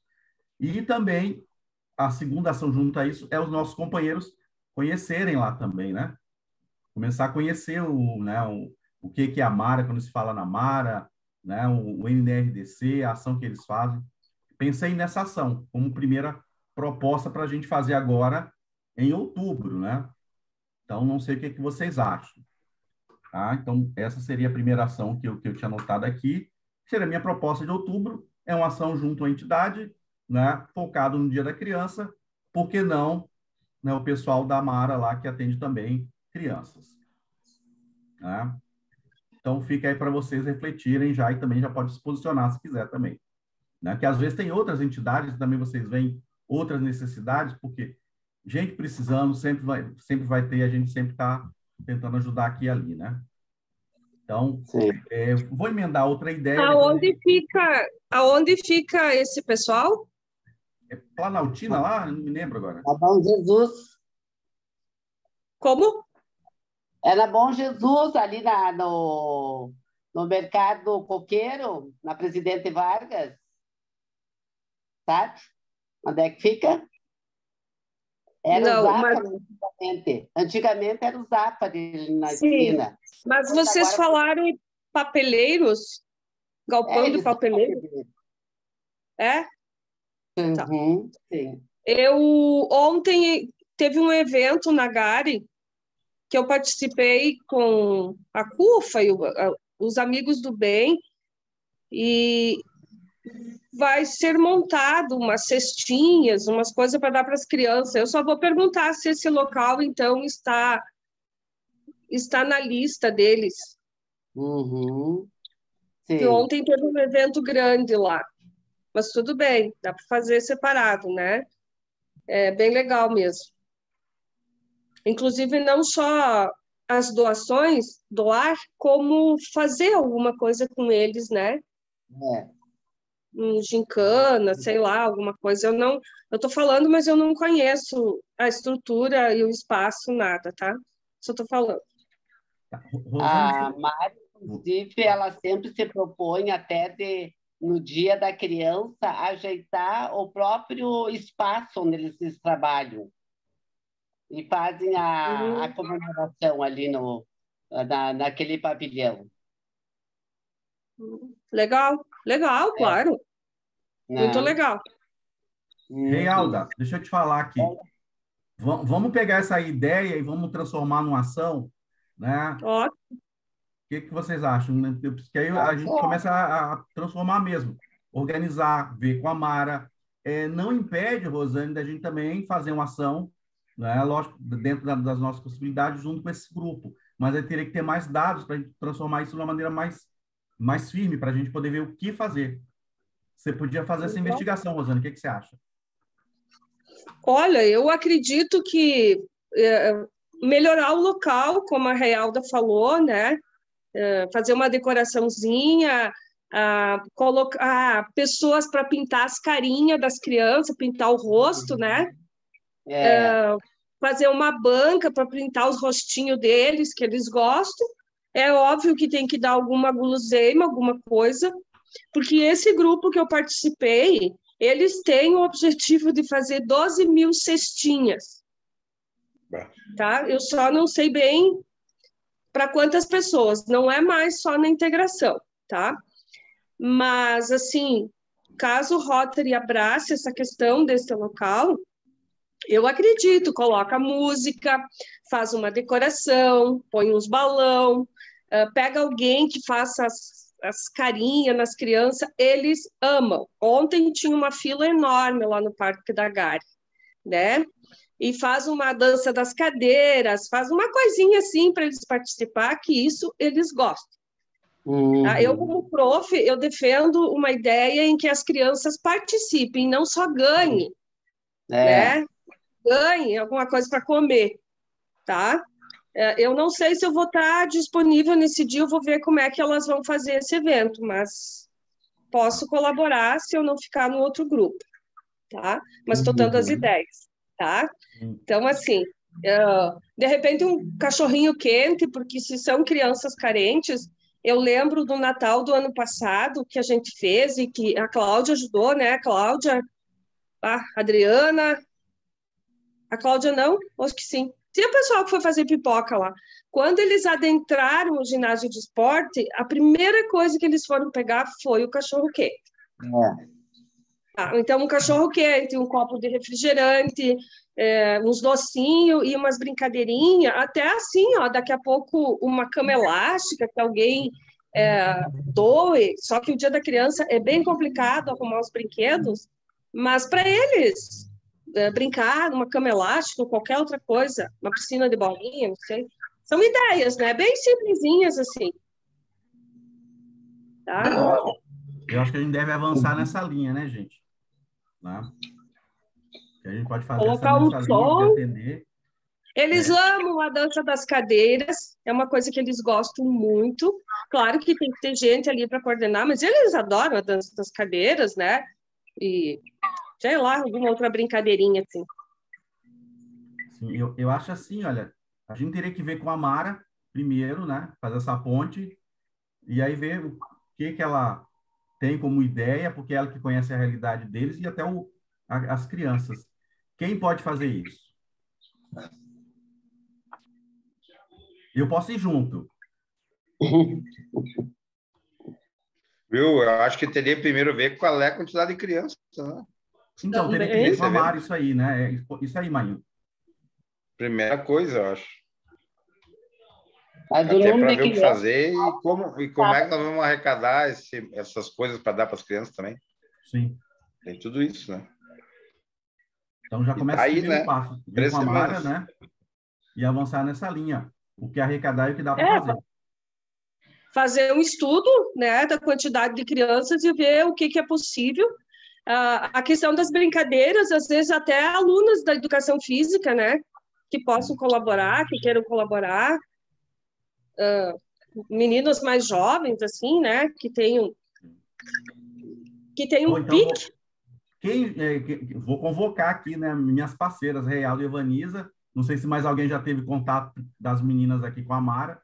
E também, a segunda ação junto a isso é os nossos companheiros conhecerem lá também, né? Começar a conhecer o que é a Mara, quando se fala na Mara, né? O NRDC, a ação que eles fazem. Pensei nessa ação como primeira proposta para a gente fazer agora em outubro, né? Então, não sei o que vocês acham. Tá? Então, essa seria a primeira ação que eu tinha anotado aqui. Seria a minha proposta de outubro, é uma ação junto à entidade, né? Focado no Dia da Criança, por que não, né? O pessoal da Mara lá, que atende também crianças. Né? Então, fica aí para vocês refletirem já e também já pode se posicionar se quiser também. Né? Que às vezes tem outras entidades, também vocês veem outras necessidades, porque gente precisando sempre vai ter, a gente sempre está tentando ajudar aqui e ali, né? Então, vou emendar outra ideia. Aonde fica esse pessoal? É Planaltina lá? Não me lembro agora. Na Bom Jesus. Como? É na Bom Jesus, ali no Mercado Coqueiro, na Presidente Vargas. Sabe? Onde é que fica? Era o Zafari antigamente. Antigamente era o Zafari na esquina. Mas vocês falaram em papeleiros? Galpão de papeleiro? É? Uhum, sim. Ontem teve um evento na Gari que eu participei com a CUFA e os amigos do bem, e vai ser montado umas cestinhas, umas coisas para dar para as crianças. Eu só vou perguntar se esse local, então, está na lista deles. Uhum. Sim. Que ontem teve um evento grande lá. Mas tudo bem, dá para fazer separado, né? É bem legal mesmo. Inclusive, não só as doações, doar, como fazer alguma coisa com eles, né? Gincana, sei lá, alguma coisa. Eu estou falando, mas eu não conheço a estrutura e o espaço, nada, tá? Só estou falando. A Mari, inclusive, ela sempre se propõe até no Dia da Criança, ajeitar o próprio espaço onde eles trabalham. E fazem a comemoração ali naquele pavilhão. Legal, claro. Muito legal. Realda, deixa eu te falar aqui. Vamos pegar essa ideia e vamos transformar numa ação, né? Ótimo. O que vocês acham? Porque aí a gente começa a transformar mesmo. Organizar, ver com a Mara. Não impede, Rosane, da gente também fazer uma ação, né? Lógico, dentro das nossas possibilidades, junto com esse grupo. Mas aí teria que ter mais dados para a gente transformar isso de uma maneira mais firme, para a gente poder ver o que fazer. Você podia fazer essa investigação, Rosane, o que você acha? Olha, eu acredito que melhorar o local, como a Realda falou, né? Fazer uma decoraçãozinha, colocar pessoas para pintar as carinhas das crianças, pintar o rosto, né? Fazer uma banca para pintar os rostinhos deles, que eles gostam. É óbvio que tem que dar alguma guloseima, alguma coisa, porque esse grupo que eu participei, eles têm o objetivo de fazer 12 mil cestinhas, tá? Eu só não sei bem para quantas pessoas, não é mais só na integração, tá? Mas, assim, caso o Rotary abrace essa questão desse local, eu acredito, coloca música, faz uma decoração, põe uns balão, pega alguém que faça as carinhas nas crianças, eles amam. Ontem tinha uma fila enorme lá no Parque da Gari, né? E faz uma dança das cadeiras, faz uma coisinha assim para eles participar, que isso eles gostam. Tá? Eu, como prof, eu defendo uma ideia em que as crianças participem, não só ganhem, né? Ganhem alguma coisa para comer, tá? Eu não sei se eu vou estar disponível nesse dia, eu vou ver como é que elas vão fazer esse evento, mas posso colaborar se eu não ficar no outro grupo, tá? Mas estou dando as ideias, tá? Então, assim, de repente um cachorrinho quente, porque se são crianças carentes, eu lembro do Natal do ano passado que a gente fez e que a Cláudia ajudou, né? A Cláudia, a Adriana, a Cláudia não? Acho que sim. Tinha o pessoal que foi fazer pipoca lá. Quando eles adentraram o ginásio de esporte, a primeira coisa que eles foram pegar foi o cachorro-quente. Então, um cachorro-quente, um copo de refrigerante, uns docinhos e umas brincadeirinhas, até assim, ó, daqui a pouco uma cama elástica que alguém doe, só que o Dia da Criança é bem complicado arrumar os brinquedos, mas para eles brincar numa cama elástica ou qualquer outra coisa, uma piscina de bolinha, não sei, são ideias, né? Bem simplesinhas assim. Tá? Eu acho que a gente deve avançar nessa linha, né, gente? Né? Que a gente pode fazer Colocar um som. atender. Eles amam a dança das cadeiras, é uma coisa que eles gostam muito. Claro que tem que ter gente ali para coordenar, mas eles adoram a dança das cadeiras, né? E, sei lá, alguma outra brincadeirinha assim. Sim, eu acho assim, olha, a gente teria que ver com a Mara primeiro, né? Fazer essa ponte e aí ver o que ela tem como ideia, porque é ela que conhece a realidade deles e até as crianças. Quem pode fazer isso? Eu posso ir junto. Viu? Eu acho que teria primeiro ver qual é a quantidade de crianças, né? Então, teria que ver com a Mara isso aí, né? Isso aí, Mainho. Primeira coisa, eu acho. Mas Até para ver o que fazer e como é que nós vamos arrecadar essas coisas para dar para as crianças também. Sim. Tem tudo isso, né? Então já começa aí, o primeiro né? passo. Ver com a Mara, né? E avançar nessa linha. O que arrecadar e o que dá para fazer. Fazer um estudo, né, da quantidade de crianças e ver o que é possível. A questão das brincadeiras, às vezes até alunos da educação física, né, que possam colaborar, que queiram colaborar. Meninos mais jovens, assim, né, que tenham então, pique. Vou convocar aqui, né, minhas parceiras, Real e Evaniza. Não sei se mais alguém já teve contato das meninas aqui com a Mara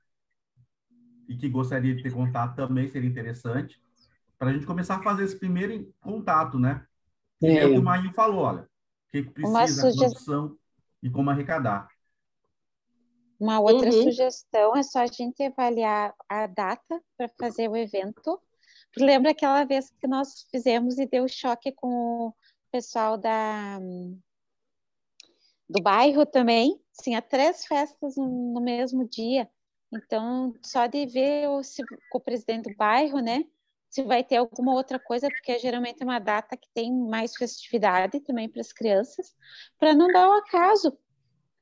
e que gostaria de ter contato também, seria interessante, para a gente começar a fazer esse primeiro contato, né? E é o que o Mainho falou, olha, o que precisa, a produção e como arrecadar. Uma outra sugestão é só a gente avaliar a data para fazer o evento. Lembra aquela vez que nós fizemos e deu choque com o pessoal do bairro também? Tinha 3 festas no mesmo dia. Então, só de ver com o presidente do bairro, né? Se vai ter alguma outra coisa, porque geralmente é uma data que tem mais festividade também para as crianças, para não dar o acaso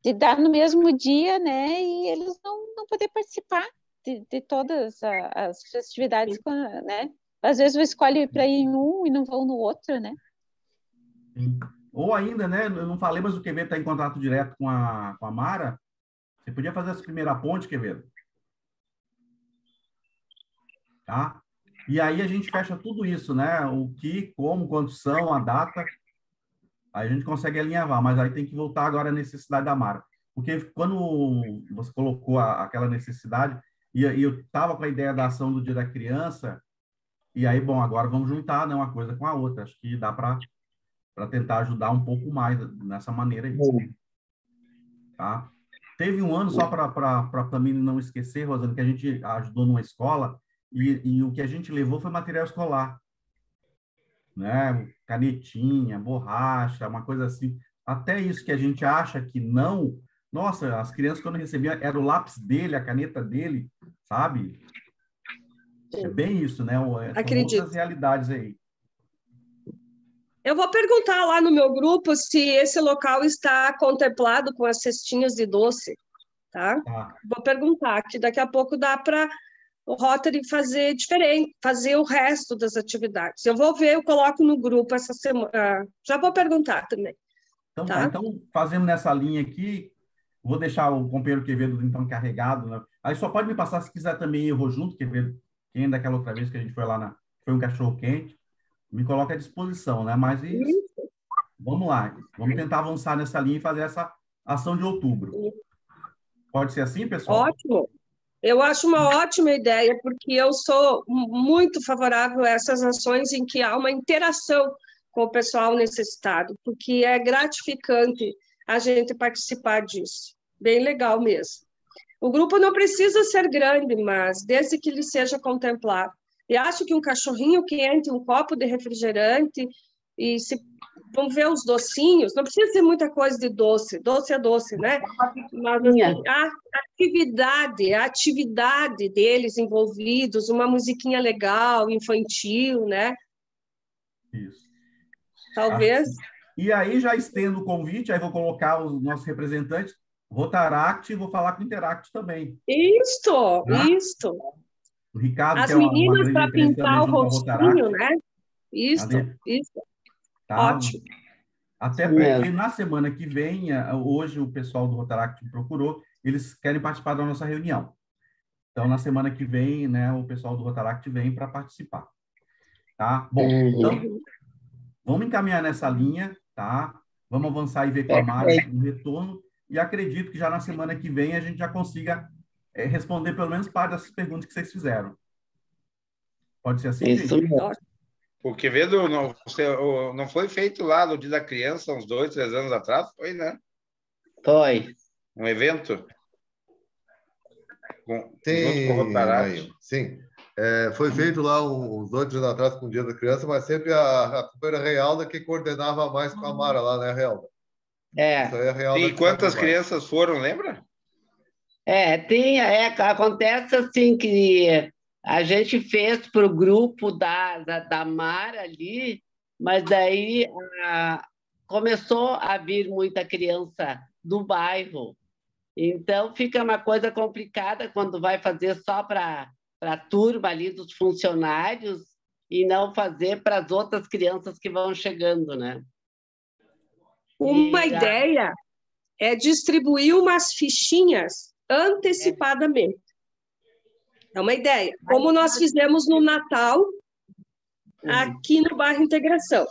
de dar no mesmo dia, né? E eles não poder participar de todas as festividades, né? Às vezes eu escolho para ir em um e não vou no outro, né? Sim. Ou ainda, né? Eu não falei, mas o Quevedo está em contato direto com a Mara. Você podia fazer essa primeira ponte, Quevedo? Tá? E aí a gente fecha tudo isso, né? O que, como, quantos são, a data. Aí a gente consegue alinhavar, mas aí tem que voltar agora à necessidade da Mara. Porque quando você colocou aquela necessidade, e eu estava com a ideia da ação do Dia da Criança, e aí, bom, agora vamos juntar, né, uma coisa com a outra. Acho que dá para tentar ajudar um pouco mais nessa maneira aí. Tá? Teve um ano, só para também não esquecer, Rosana, que a gente ajudou numa escola, e o que a gente levou foi material escolar, né? Canetinha, borracha, uma coisa assim. Até isso que a gente acha que não. Nossa, as crianças, quando recebiam, era o lápis dele, a caneta dele, sabe? É bem isso, né? São Acredito. outras realidades aí. Eu vou perguntar lá no meu grupo se esse local está contemplado com as cestinhas de doce, tá? Vou perguntar, que daqui a pouco dá para o Rotary fazer diferente, fazer o resto das atividades. Eu vou ver, eu coloco no grupo essa semana. Já vou perguntar também. Então, tá? Então, fazendo nessa linha aqui, vou deixar o companheiro Quevedo, então, carregado, né? Aí só pode me passar, se quiser também, eu vou junto, Quevedo, quem daquela outra vez que a gente foi lá, foi um cachorro-quente, me coloca à disposição, né? Mas vamos lá, vamos tentar avançar nessa linha e fazer essa ação de outubro. Pode ser assim, pessoal? Ótimo. Eu acho uma ótima ideia, porque eu sou muito favorável a essas ações em que há uma interação com o pessoal necessitado, porque é gratificante a gente participar disso. Bem legal mesmo. O grupo não precisa ser grande, mas desde que ele seja contemplado. E acho que um cachorrinho quente, um copo de refrigerante, e se vão ver os docinhos, não precisa ser muita coisa de doce, doce é doce, né? Mas assim, a atividade deles envolvidos, uma musiquinha legal, infantil, né? Isso. Talvez. E aí já estendo o convite, aí vou colocar os nossos representantes, Rotaract, e vou falar com o Interact também. Isto. O Ricardo, as que é uma meninas grande para referência também pintar o junto ao rostinho, Rotaract. né? Isso. Tá? Ótimo. Até porque na semana que vem, hoje o pessoal do Rotaract me procurou, eles querem participar da nossa reunião. Então, na semana que vem, né, o pessoal do Rotaract vem para participar. Tá? Bom, então, vamos encaminhar nessa linha, tá? Vamos avançar e ver com a Mari no retorno. E acredito que já na semana que vem a gente já consiga responder pelo menos parte dessas perguntas que vocês fizeram. Pode ser assim, Isso gente? mesmo. O Quevedo não foi feito lá no Dia da Criança, uns 2, 3 anos atrás? Foi, né? Foi. Um evento? Sim, junto com o Rotaract. Sim. Foi feito lá uns 2, 3 anos atrás com o Dia da Criança, mas sempre a companheira Realda que coordenava mais com a Mara lá, né, Realda? Isso aí é Realda. E quantas crianças foram, lembra? Acontece assim que a gente fez para o grupo da Mara ali, mas daí começou a vir muita criança do bairro. Então, fica uma coisa complicada quando vai fazer só para a turma ali dos funcionários e não fazer para as outras crianças que vão chegando, né? Uma ideia é distribuir umas fichinhas antecipadamente. É uma ideia. Como nós fizemos no Natal, aqui no bairro Integração.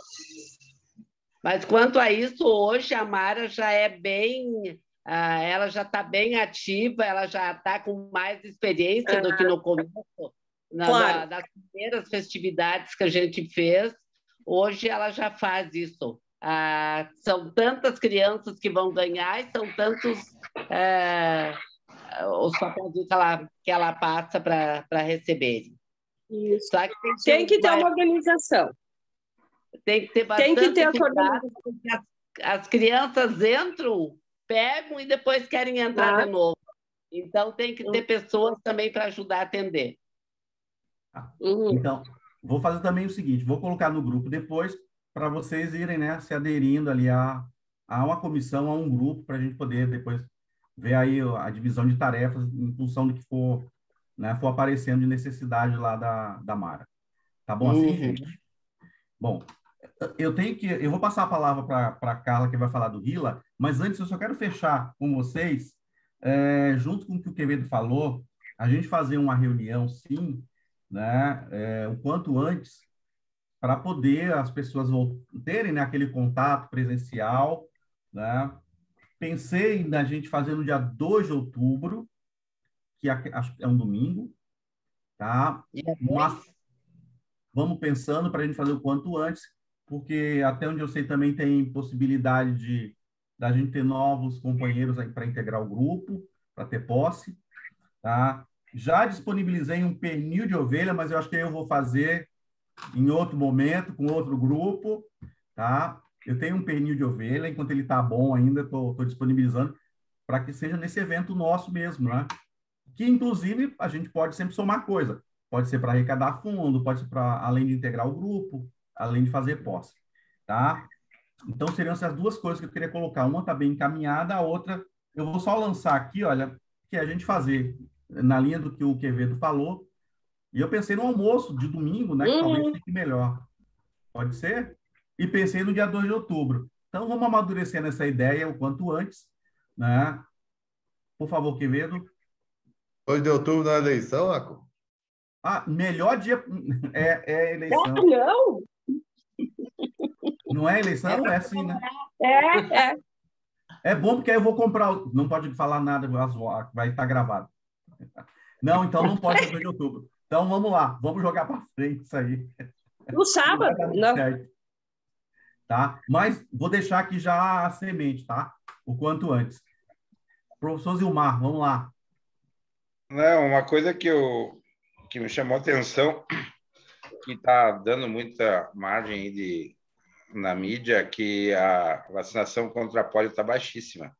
Mas quanto a isso, hoje a Mara já é bem... ela já está bem ativa, ela já está com mais experiência do que no começo, nas primeiras festividades que a gente fez. Hoje ela já faz isso. São tantas crianças que vão ganhar e são tantos os papéis que ela passa para receberem. Isso. Só que tem que ter uma organização. Tem que ter bastante cuidado, porque as crianças entram, pegam e depois querem entrar de novo. Então, tem que ter pessoas também para ajudar a atender. Então, vou fazer também o seguinte, vou colocar no grupo depois para vocês irem, né, se aderindo ali a uma comissão, a um grupo, para a gente poder depois ver aí a divisão de tarefas em função do que for, né, for aparecendo de necessidade lá da Mara. Tá bom assim, gente? Bom, Eu vou passar a palavra para a Carla, que vai falar do Rila, mas antes eu só quero fechar com vocês, junto com o que o Quevedo falou, a gente fazer uma reunião, sim, né, o quanto antes, para poder as pessoas terem, né, aquele contato presencial, né? Pensei na gente fazer no dia 2 de outubro, que acho que é um domingo, tá? Mas vamos pensando para a gente fazer o quanto antes, porque até onde eu sei também tem possibilidade da gente ter novos companheiros aí para integrar o grupo, para ter posse, tá? Já disponibilizei um pernil de ovelha, mas eu acho que eu vou fazer em outro momento, com outro grupo, tá? Eu tenho um pernil de ovelha, enquanto ele está bom ainda, estou disponibilizando para que seja nesse evento nosso mesmo, né? Que, inclusive, a gente pode sempre somar coisa. Pode ser para arrecadar fundo, pode ser para, além de integrar o grupo, além de fazer posse, tá? Então, seriam essas duas coisas que eu queria colocar. Uma está bem encaminhada, a outra eu vou só lançar aqui, olha, que é a gente fazer na linha do que o Quevedo falou. E eu pensei no almoço de domingo, né, que talvez fique melhor. Pode ser? E pensei no dia 2 de outubro. Então, vamos amadurecer nessa ideia o quanto antes, né? Por favor, Quevedo. 2 de outubro na eleição, Aco? Melhor dia é eleição. Não! Não é eleição? É assim, né? É. É bom porque aí eu vou comprar. Não pode falar nada, vai estar gravado. Não, então não pode ser 2 de outubro. Então vamos lá, vamos jogar para frente isso aí. No sábado, não. Certo. Tá? Mas vou deixar aqui já a semente, tá? O quanto antes. Professor Zilmar, vamos lá. Não, uma coisa que me chamou a atenção, que está dando muita margem aí na mídia, que a vacinação contra a polio está baixíssima.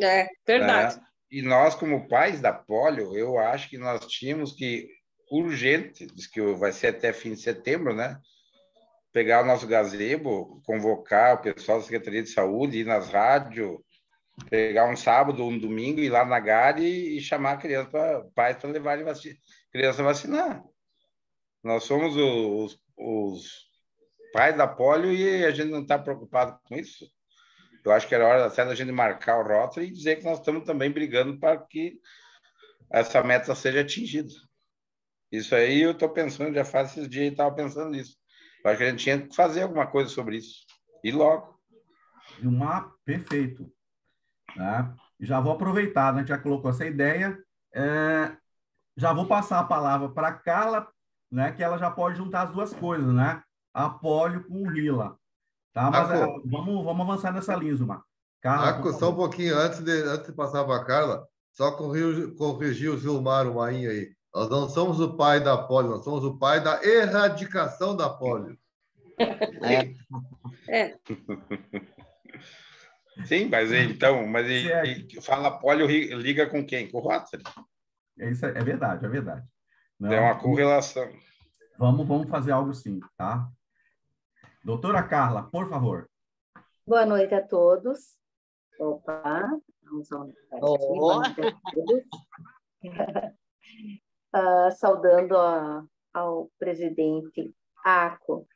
É, verdade. Né? E nós, como pais da polio, eu acho que nós tínhamos que, urgente, diz que vai ser até fim de setembro, né? Pegar o nosso gazebo, convocar o pessoal da Secretaria de Saúde, ir nas rádios, pegar um sábado, um domingo, ir lá na GARI e chamar a criança, pais para levarem criança a vacinar. Nós somos os pais da polio e a gente não está preocupado com isso. Eu acho que era hora certa a gente marcar o rótulo e dizer que nós estamos também brigando para que essa meta seja atingida. Isso aí eu estou pensando, já faz esses dias e estava pensando nisso. Eu acho que a gente tinha que fazer alguma coisa sobre isso. E logo. Zilmar, perfeito. Né? Já vou aproveitar, né? A gente já colocou essa ideia. Já vou passar a palavra para a Carla, né? Que ela já pode juntar as duas coisas, né? A polio com o Rila. Tá? Mas vamos avançar nessa linha, Zilmar. Carla, só um pouquinho, antes de passar para a Carla, só corrigir o Zilmar, o Marinho aí. Nós não somos o pai da polio, nós somos o pai da erradicação da polio. Sim, mas então, ele fala polio, liga com quem? Com o Rotary. Isso é verdade, é verdade. Não, é uma correlação. Vamos fazer algo sim, tá? Doutora Carla, por favor. Boa noite a todos. Opa, vamos aumentar aqui. Boa noite a todos. Saudando ao presidente Aco,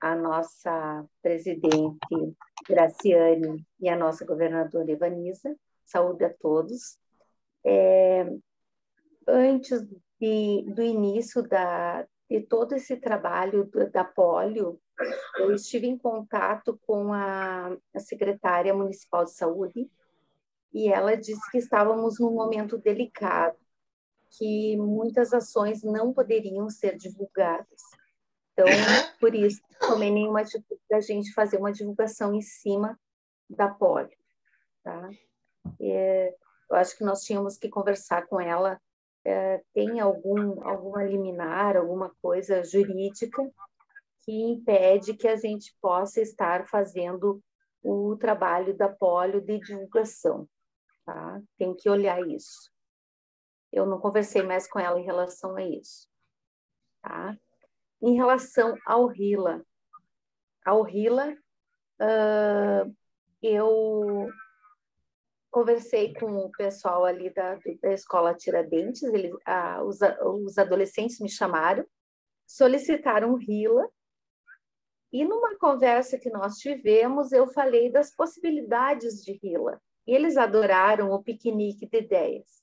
a nossa presidente Graciane e a nossa governadora Evanisa. Saúde a todos. Antes do início de todo esse trabalho da polio, eu estive em contato com a secretária municipal de saúde e ela disse que estávamos num momento delicado, que muitas ações não poderiam ser divulgadas. Então, por isso, tomei nenhuma atitude da gente fazer uma divulgação em cima da polio. Tá? Eu acho que nós tínhamos que conversar com ela. Tem alguma liminar, alguma coisa jurídica que impede que a gente possa estar fazendo o trabalho da polio de divulgação. Tá? Tem que olhar isso. Eu não conversei mais com ela em relação a isso. Tá? Em relação ao Rila, eu conversei com o pessoal ali da escola Tiradentes, os adolescentes me chamaram, solicitaram o Rila, E numa conversa que nós tivemos, eu falei das possibilidades de Rila. E eles adoraram o piquenique de ideias.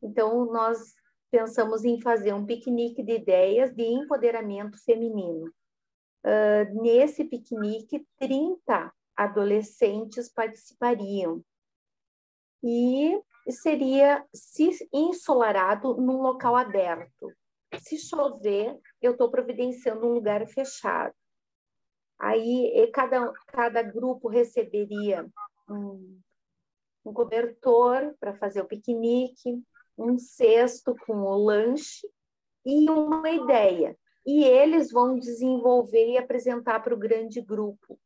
Então, nós pensamos em fazer um piquenique de ideias de empoderamento feminino. Nesse piquenique, 30 adolescentes participariam. E seria ensolarado num local aberto. Se chover, eu estou providenciando um lugar fechado. Aí, cada grupo receberia um cobertor para fazer o piquenique, um cesto com o lanche e uma ideia. E eles vão desenvolver e apresentar para o grande grupo.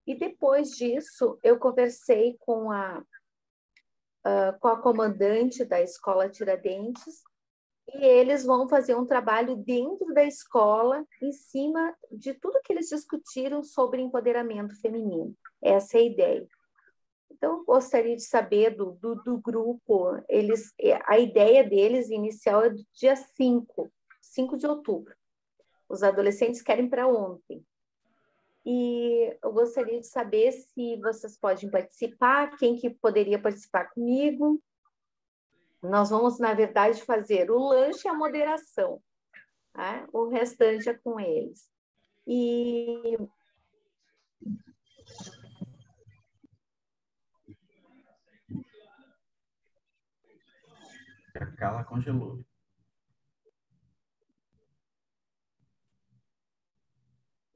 E depois disso, eu conversei com a comandante da Escola Tiradentes, e eles vão fazer um trabalho dentro da escola, em cima de tudo que eles discutiram sobre empoderamento feminino. Essa é a ideia. Então, eu gostaria de saber do grupo, a ideia deles inicial é do dia 5 de outubro. Os adolescentes querem para ontem. E eu gostaria de saber se vocês podem participar, quem que poderia participar comigo. Nós vamos, na verdade, fazer o lanche e a moderação. Tá? O restante é com eles. E... A Carla congelou.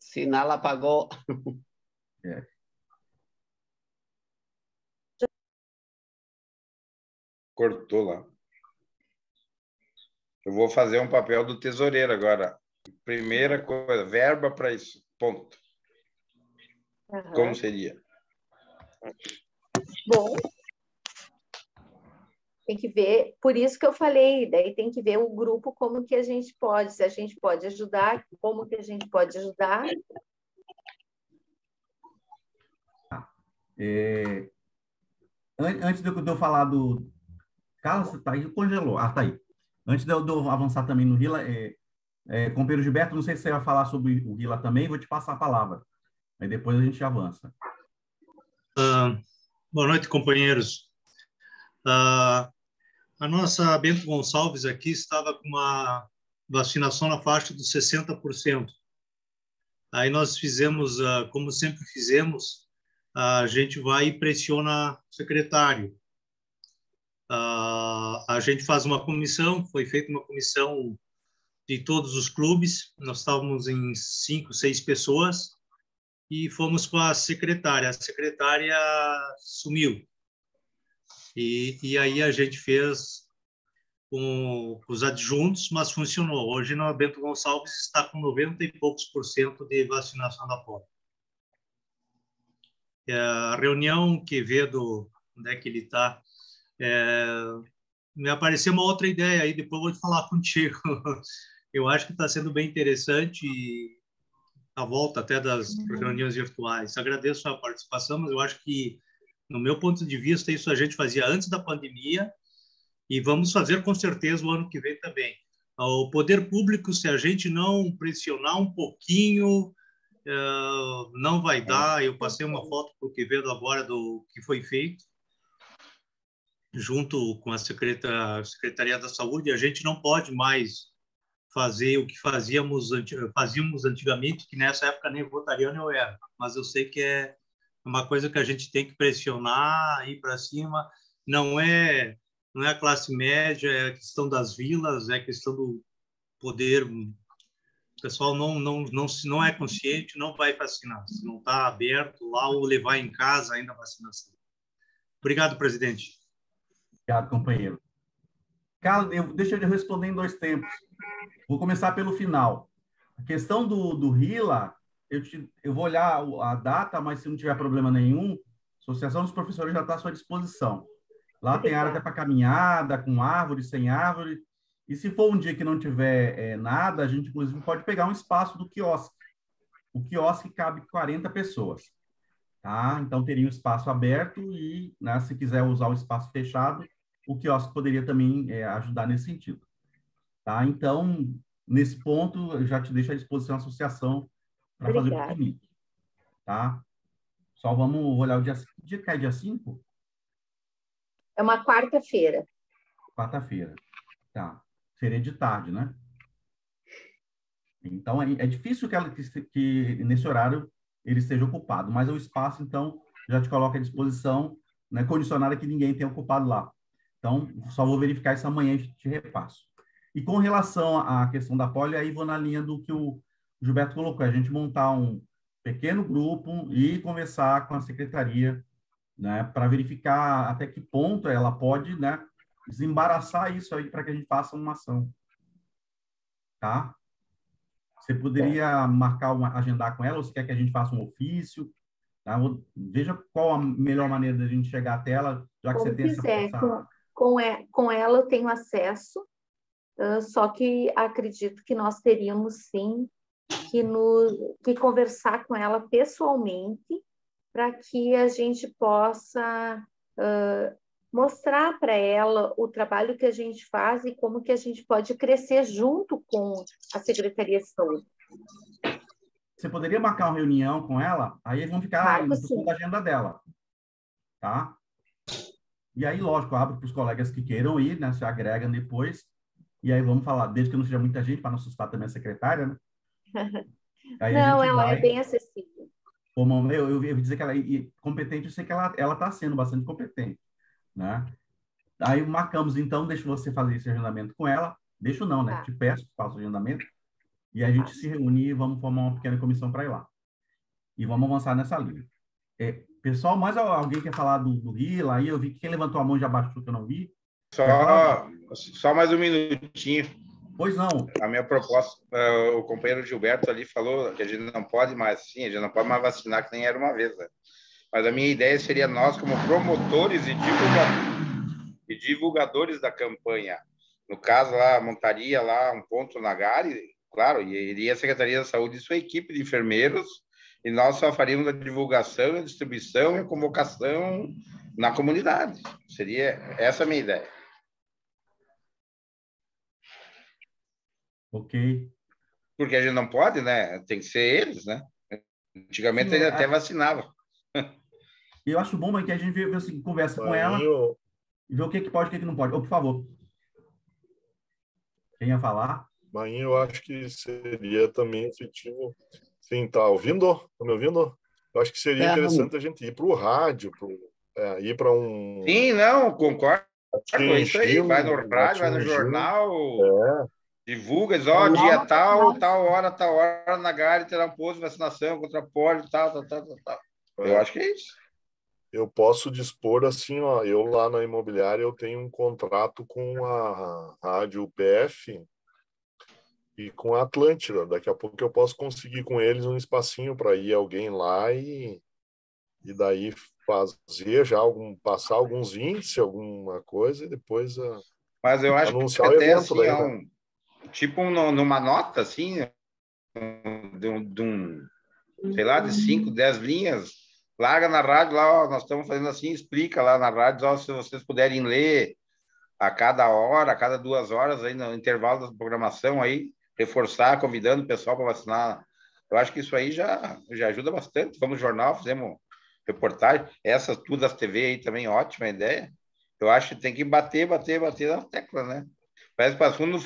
Sinal apagou. É. Cortou lá. Eu vou fazer um papel do tesoureiro agora. Primeira coisa, verba para isso. Ponto. Uhum. Como seria? Bom, tem que ver, por isso que eu falei, daí tem que ver o grupo como que a gente pode, se a gente pode ajudar, como que a gente pode ajudar. Antes de eu falar do... Carlos, você tá aí? Congelou. Ah, tá aí. Antes de eu avançar também no Rila, companheiro Gilberto, não sei se você vai falar sobre o Rila também, vou te passar a palavra. Aí depois a gente avança. Boa noite, companheiros. A nossa Bento Gonçalves aqui estava com uma vacinação na faixa dos 60%. Aí nós fizemos, como sempre fizemos, a gente vai e pressiona o secretário. A gente faz uma comissão, foi feita uma comissão de todos os clubes, nós estávamos em 5, 6 pessoas, e fomos com a secretária sumiu. E aí a gente fez com os adjuntos, mas funcionou. Hoje no Bento Gonçalves está com 90 e poucos % de vacinação da polio. A reunião que Quevedo, onde é que ele está, me apareceu uma outra ideia aí, depois eu vou te falar contigo. Eu acho que está sendo bem interessante a volta até das reuniões virtuais. Agradeço a participação, mas eu acho que, no meu ponto de vista, isso a gente fazia antes da pandemia e vamos fazer com certeza o ano que vem também. O poder público, se a gente não pressionar um pouquinho, não vai dar. Eu passei uma foto para o Quevedo agora do que foi feito, junto com a Secretaria da Saúde. A gente não pode mais fazer o que fazíamos antigamente, que nessa época nem votariano eu era, mas eu sei que é uma coisa que a gente tem que pressionar, ir para cima. Não é a classe média, é a questão das vilas, é a questão do poder. O pessoal não é consciente, não vai vacinar, se não está aberto lá ou levar em casa ainda a vacinação. Obrigado, presidente. Obrigado, companheiro. Carlos, deixa eu responder em 2 tempos. Vou começar pelo final. A questão do Rila, eu vou olhar a data, mas se não tiver problema nenhum, a Associação dos Professores já está à sua disposição. Lá tem área até para caminhada, com árvore, sem árvore. E se for um dia que não tiver nada, a gente, inclusive, pode pegar um espaço do quiosque. O quiosque cabe 40 pessoas. Tá? Então, teria um espaço aberto e, né, se quiser usar o espaço fechado, o quiosque poderia também ajudar nesse sentido. Tá? Então, nesse ponto, eu já te deixo à disposição a associação para fazer o Obrigada. piquenique, tá? Só vamos olhar o dia que é dia 5? É uma quarta-feira. Quarta-feira. Tá. Seria de tarde, né? Então, é difícil que nesse horário ele esteja ocupado, mas o espaço, então, já te coloca à disposição, né, condicionado a que ninguém tenha ocupado lá. Então, só vou verificar isso amanhã e te repasso. E com relação à questão da poli, aí vou na linha do que o Gilberto colocou, a gente montar um pequeno grupo e conversar com a secretaria, né, para verificar até que ponto ela pode, né, desembaraçar isso aí para que a gente faça uma ação. Tá? Você poderia agendar com ela, ou você quer que a gente faça um ofício? Tá? Veja qual a melhor maneira da gente chegar até ela, já que Como você tem quiser. essa... Com ela eu tenho acesso, só que acredito que nós teríamos, sim, que conversar com ela pessoalmente para que a gente possa mostrar para ela o trabalho que a gente faz e como que a gente pode crescer junto com a Secretaria de Saúde. Você poderia marcar uma reunião com ela? Aí vão ficar em função da agenda dela, tá? E aí, lógico, eu abro para os colegas que queiram ir, né? Se agregam depois. E aí vamos falar, desde que não seja muita gente, para não assustar também a secretária, né? Aí não, ela é bem acessível. Eu ouvi dizer que ela é competente, eu sei que ela está sendo bastante competente, né? Aí marcamos, então, deixa você fazer esse agendamento com ela. Deixa não, né? Tá. Te peço que faça o agendamento. E a gente se reunir e vamos formar uma pequena comissão para ir lá. E vamos avançar nessa linha. Pessoal, mais alguém quer falar do RILA? Aí eu vi que quem levantou a mão já baixou, que eu não vi. Só mais um minutinho. Pois não. A minha proposta, o companheiro Gilberto ali falou que a gente não pode mais, sim, a gente não pode mais vacinar, que nem era uma vez, né? Mas a minha ideia seria nós, como promotores e divulgadores da campanha. No caso, lá, montaria lá um ponto na Gare, claro, e iria a Secretaria da Saúde e sua equipe de enfermeiros, e nós só faríamos a divulgação, a distribuição e a convocação na comunidade. Seria essa a minha ideia. Ok. Porque a gente não pode, né? Tem que ser eles, né? Antigamente ele até vacinava. Eu acho bom, mas que a gente vê assim, conversa com ela e vê o que pode e o que não pode. Por favor. Quem ia falar? Marinho, eu acho que seria também efetivo. Sim, tá ouvindo? Tá me ouvindo? Eu acho que seria interessante a gente ir para o rádio, ir para um... Sim, não, concordo. É isso aí, vai no rádio, vai no jornal, divulga, diz, dia tal hora, na Gare terá um posto de vacinação contra polio, tal. Eu acho que é isso. Eu posso dispor assim, ó, eu lá na imobiliária eu tenho um contrato com a Rádio UPF e com a Atlântida. Daqui a pouco eu posso conseguir com eles um espacinho para ir alguém lá e daí fazer já passar alguns índices, alguma coisa e depois mas eu acho anunciar que o até evento assim, daí, né? Tipo numa nota assim, sei lá, de 5, 10 linhas, larga na rádio lá, ó, nós estamos fazendo assim, explica lá na rádio, ó, se vocês puderem ler a cada hora, a cada 2 horas, aí no intervalo da programação, aí, reforçar, convidando o pessoal para vacinar. Eu acho que isso aí já ajuda bastante. Vamos no jornal, fizemos reportagem, essas tudo das TV aí também, ótima ideia. Eu acho que tem que bater na tecla, né? Parece que o assunto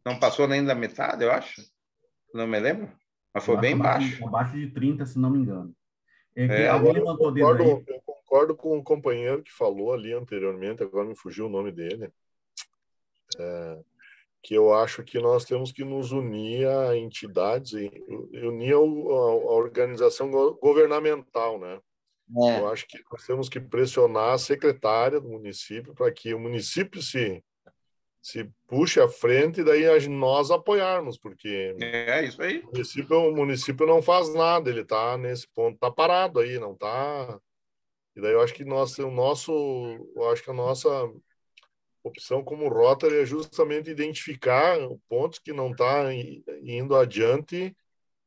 não passou nem da metade, eu acho. Não me lembro. Mas foi bem baixo. Abaixo de 30, se não me engano. Alguém levantou o dedo aí? Eu concordo com o companheiro que falou ali anteriormente, agora me fugiu o nome dele, que eu acho que nós temos que nos unir a entidades, unir a organização governamental, né? Eu acho que nós temos que pressionar a secretária do município para que o município se puxe à frente e daí nós apoiarmos, porque isso aí. O município não faz nada, ele está nesse ponto, está parado aí, não está. E daí eu acho que a nossa opção como Rotary é justamente identificar pontos que não está indo adiante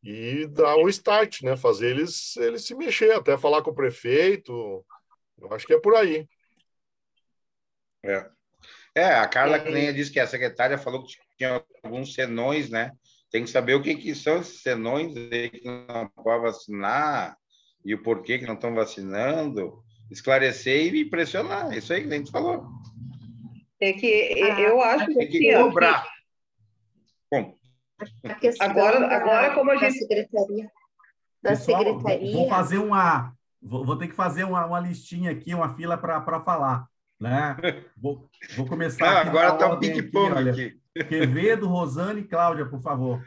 e dar o start, né? Fazer eles se mexer, até falar com o prefeito. Eu acho que é por aí. A Carla Clenha disse que a secretária falou que tinha alguns senões, né? tem que saber o que são esses senões aí que não podem vacinar e o porquê que não estão vacinando, esclarecer e pressionar. Isso aí que a gente falou. É que eu acho que tem que cobrar. Bom, a questão agora como a gente... secretaria... Vou fazer vou ter que fazer uma listinha aqui, uma fila para falar, né? Vou começar aqui. Agora está um ping-pong aqui. Quevedo, Rosane e Cláudia, por favor.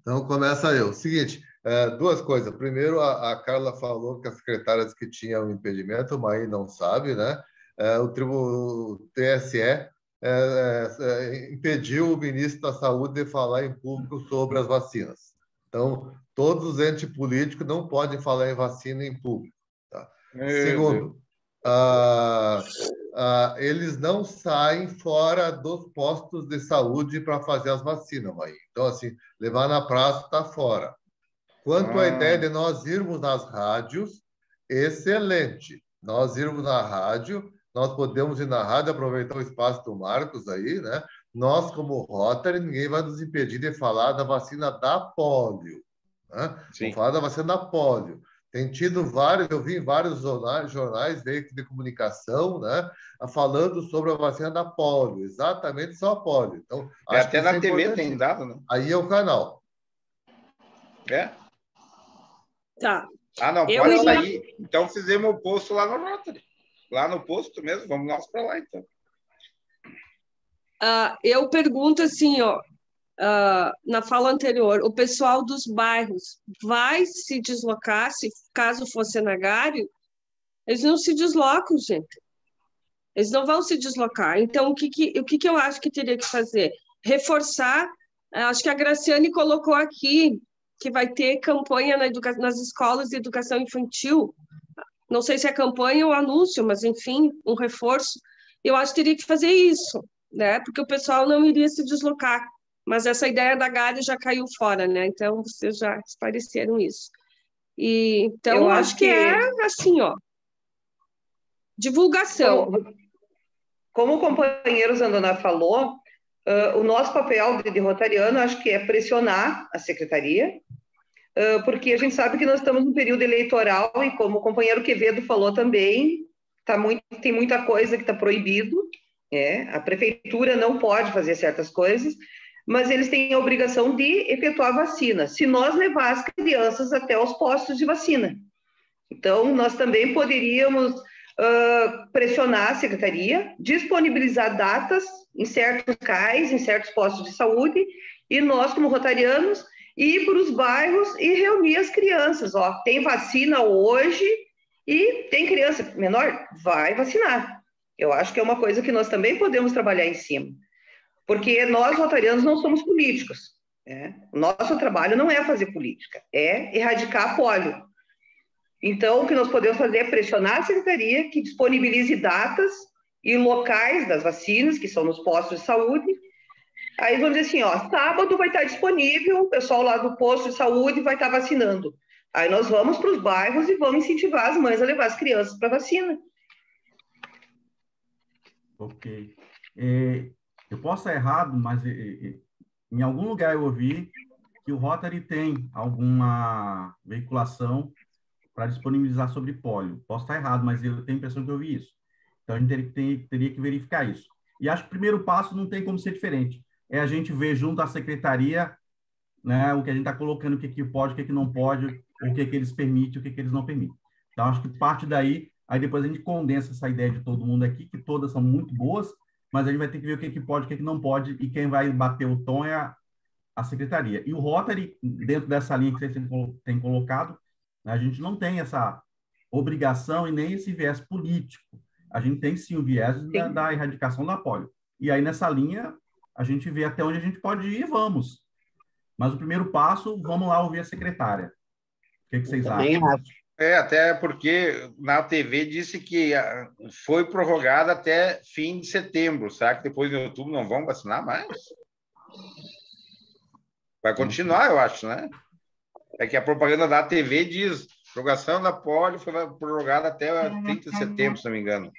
Então, começa eu. Seguinte, duas coisas. Primeiro, a Carla falou que a secretária disse que tinha um impedimento, mas aí não sabe, né? O TSE impediu o ministro da Saúde de falar em público sobre as vacinas. Então, todos os entes políticos não podem falar em vacina em público. Tá? Segundo, eles não saem fora dos postos de saúde para fazer as vacinas, mãe. Então, assim, levar na praça está fora. Quanto à ideia de nós irmos nas rádios, excelente. Nós irmos na rádio, nós podemos ir na rádio, aproveitar o espaço do Marcos aí, né? Nós, como Rotary, ninguém vai nos impedir de falar da vacina da polio. Né? Vamos falar da vacina da polio. Tem tido eu vi em vários jornais veículos de comunicação, né, falando sobre a vacina da polio, exatamente só a polio. Então, acho até que na TV tem dado, né? Aí é o canal. Tá. Não pode sair. Então, fizemos o posto lá no Rotary. Lá no posto mesmo, vamos nós para lá, então. Eu pergunto assim, na fala anterior, o pessoal dos bairros vai se deslocar, se caso fosse Nagário? Eles não se deslocam, gente. Eles não vão se deslocar. Então, o que eu acho que teria que fazer? Reforçar, acho que a Graciane colocou aqui, que vai ter campanha nas escolas de educação infantil. Não sei se é campanha ou anúncio, mas, enfim, um reforço. Eu acho que teria que fazer isso, né? Porque o pessoal não iria se deslocar. Mas essa ideia da Gária já caiu fora, né? Então, vocês já esclareceram isso. Então, eu acho que é assim, divulgação. Como o companheiro Zandoná falou, o nosso papel de rotariano, acho que é pressionar a secretaria, porque a gente sabe que nós estamos no período eleitoral e, como o companheiro Quevedo falou também, tem muita coisa que está proibido, a prefeitura não pode fazer certas coisas, mas eles têm a obrigação de efetuar a vacina, se nós levar as crianças até os postos de vacina. Então, nós também poderíamos pressionar a secretaria, disponibilizar datas em certos CAIs, em certos postos de saúde, e nós, como rotarianos, ir para os bairros e reunir as crianças. Tem vacina hoje e tem criança menor, vai vacinar. Eu acho que é uma coisa que nós também podemos trabalhar em cima. Porque nós, rotarianos, não somos políticos. O nosso trabalho não é fazer política, é erradicar a polio. Então, o que nós podemos fazer é pressionar a secretaria que disponibilize datas e locais das vacinas, que são nos postos de saúde. Aí vamos dizer assim, sábado vai estar disponível, o pessoal lá do posto de saúde vai estar vacinando. Aí nós vamos para os bairros e vamos incentivar as mães a levar as crianças para vacina. Ok. Eu posso estar errado, mas em algum lugar eu ouvi que o Rotary tem alguma veiculação para disponibilizar sobre pólio. Posso estar errado, mas eu tenho a impressão que eu ouvi isso. Então, a gente teria que verificar isso. E acho que o primeiro passo não tem como ser diferente. É a gente ver junto à secretaria, né, o que a gente está colocando, o que pode, o que não pode, o que eles permitem, o que eles não permitem. Então, acho que parte daí, aí depois a gente condensa essa ideia de todo mundo aqui, que todas são muito boas, mas a gente vai ter que ver o que pode, o que não pode, e quem vai bater o tom é a secretaria. E o Rotary, dentro dessa linha que vocês têm colocado, a gente não tem essa obrigação e nem esse viés político. A gente tem, sim, o viés da erradicação da polio. E aí, nessa linha, a gente vê até onde a gente pode ir e vamos. Mas o primeiro passo, vamos lá ouvir a secretária. O que vocês acham? Até porque na TV disse que foi prorrogada até fim de setembro. Será que depois de outubro não vão vacinar mais? Vai continuar, eu acho, né? É que a propaganda da TV diz prorrogação da polio foi prorrogada até 30 de setembro, se não me engano.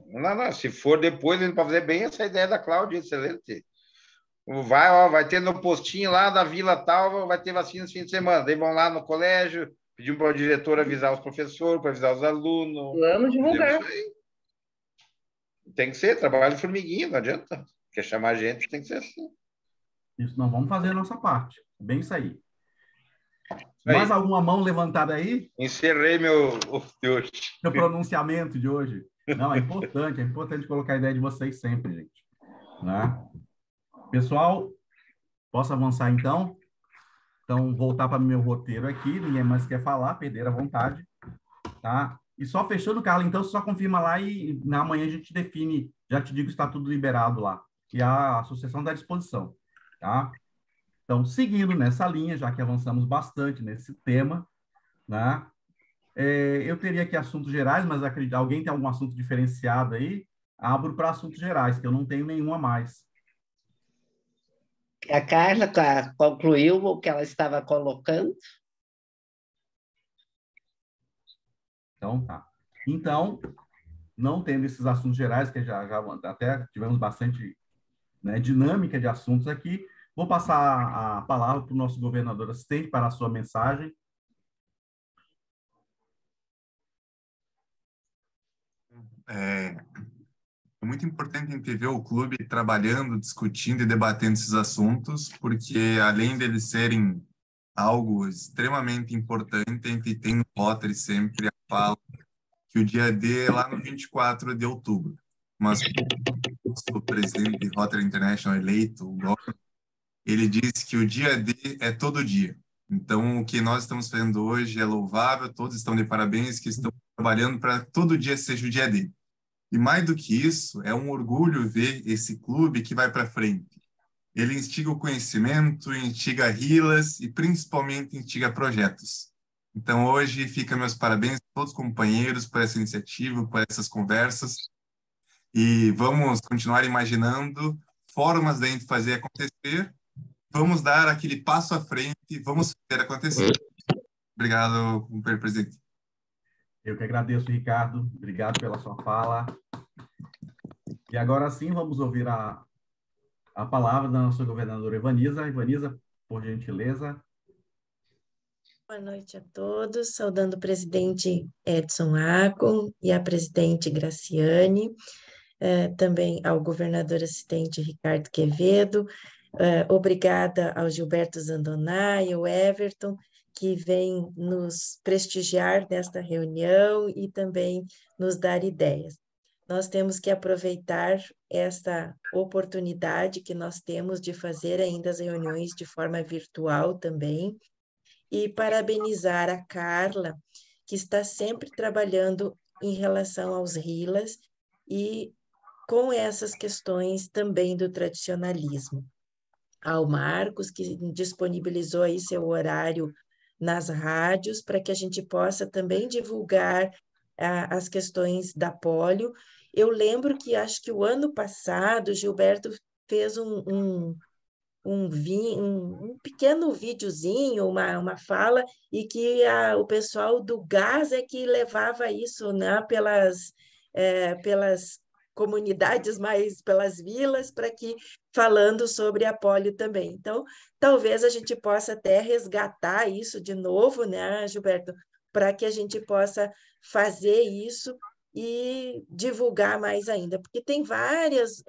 Não, se for depois, a gente pode fazer bem essa ideia da Cláudia, excelente. Vai ter no postinho lá da vila tal, vai ter vacina esse fim de semana. Daí vão lá no colégio, pedimos para o diretor avisar os professores, para avisar os alunos. Vamos divulgar. Tem que ser, trabalho de formiguinha, não adianta. Quer chamar gente, tem que ser assim. Isso, nós vamos fazer a nossa parte. Bem isso aí. Mais alguma mão levantada aí? Encerrei meu pronunciamento de hoje. Não, é importante colocar a ideia de vocês sempre, gente. Né? Pessoal, posso avançar então? Então, voltar para o meu roteiro aqui, ninguém mais quer falar, perder a vontade. Tá? E só fechando, Carla, então, só confirma lá e na manhã a gente define, já te digo que está tudo liberado lá. E a associação está à disposição. Tá? Então, seguindo nessa linha, já que avançamos bastante nesse tema, né? Eu teria aqui assuntos gerais, mas acredito, alguém tem algum assunto diferenciado aí? Abro para assuntos gerais, que eu não tenho nenhum a mais. A Carla concluiu o que ela estava colocando. Então, tá. Então, não tendo esses assuntos gerais, que já até tivemos bastante, né, dinâmica de assuntos aqui, vou passar a palavra para o nosso governador assistente para a sua mensagem. É muito importante a gente ver o clube trabalhando, discutindo e debatendo esses assuntos, porque além deles serem algo extremamente importante, a gente tem no Rotary sempre a fala que o dia D é lá no 24 de outubro. Mas o presidente de Rotary International eleito, o Goff, ele disse que o dia D é todo dia. Então, o que nós estamos fazendo hoje é louvável, todos estão de parabéns, que estão trabalhando para todo dia seja o dia D. E mais do que isso, é um orgulho ver esse clube que vai para frente. Ele instiga o conhecimento, instiga rilas e principalmente instiga projetos. Então, hoje, fica meus parabéns a todos os companheiros por essa iniciativa, por essas conversas. E vamos continuar imaginando formas de a gente fazer acontecer. Vamos dar aquele passo à frente e vamos fazer acontecer. Obrigado, presidente. Eu que agradeço, Ricardo. Obrigado pela sua fala. E agora sim, vamos ouvir a palavra da nossa governadora Evaniza. Evaniza, por gentileza. Boa noite a todos. Saudando o presidente Edson Acon e a presidente Graciane, também ao governador assistente Ricardo Quevedo. Obrigada ao Gilberto Zandoná e ao Everton, que vem nos prestigiar nesta reunião e também nos dar ideias. Nós temos que aproveitar esta oportunidade que nós temos de fazer ainda as reuniões de forma virtual também, e parabenizar a Carla, que está sempre trabalhando em relação aos RILAs e com essas questões também do tradicionalismo. Ao Marcos, que disponibilizou aí seu horário nas rádios, para que a gente possa também divulgar as questões da polio. Eu lembro que acho que o ano passado, Gilberto fez um pequeno videozinho, uma fala, e que o pessoal do GAS é que levava isso, né, pelas comunidades, mais pelas vilas, para que falando sobre a polio também. Então, talvez a gente possa até resgatar isso de novo, né, Gilberto, para que a gente possa fazer isso e divulgar mais ainda, porque tem várias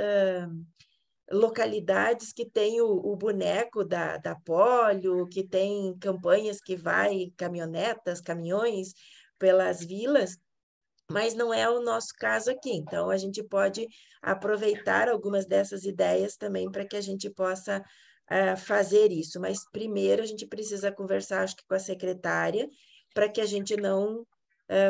localidades que tem o boneco da polio, que tem campanhas que vai caminhonetas, caminhões pelas vilas, mas não é o nosso caso aqui. Então, a gente pode aproveitar algumas dessas ideias também para que a gente possa fazer isso. Mas, primeiro, a gente precisa conversar, acho que com a secretária, para que a gente não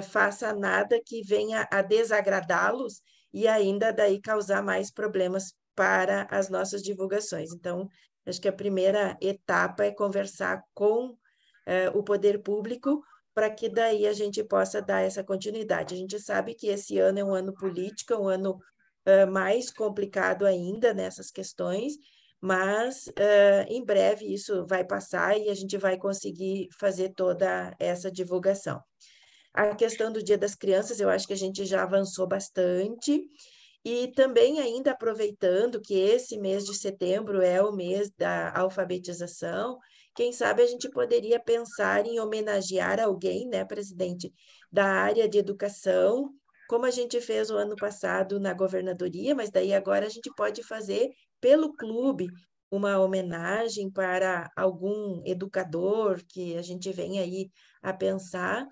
faça nada que venha a desagradá-los e ainda daí causar mais problemas para as nossas divulgações. Então, acho que a primeira etapa é conversar com o poder público, para que daí a gente possa dar essa continuidade. A gente sabe que esse ano é um ano político, é um ano mais complicado ainda nessas questões, mas em breve isso vai passar e a gente vai conseguir fazer toda essa divulgação. A questão do Dia das Crianças, eu acho que a gente já avançou bastante, E também ainda aproveitando que esse mês de setembro é o mês da alfabetização, quem sabe a gente poderia pensar em homenagear alguém, né, presidente, da área de educação, como a gente fez o ano passado na governadoria, mas daí agora a gente pode fazer pelo clube uma homenagem para algum educador que a gente vem aí a pensar.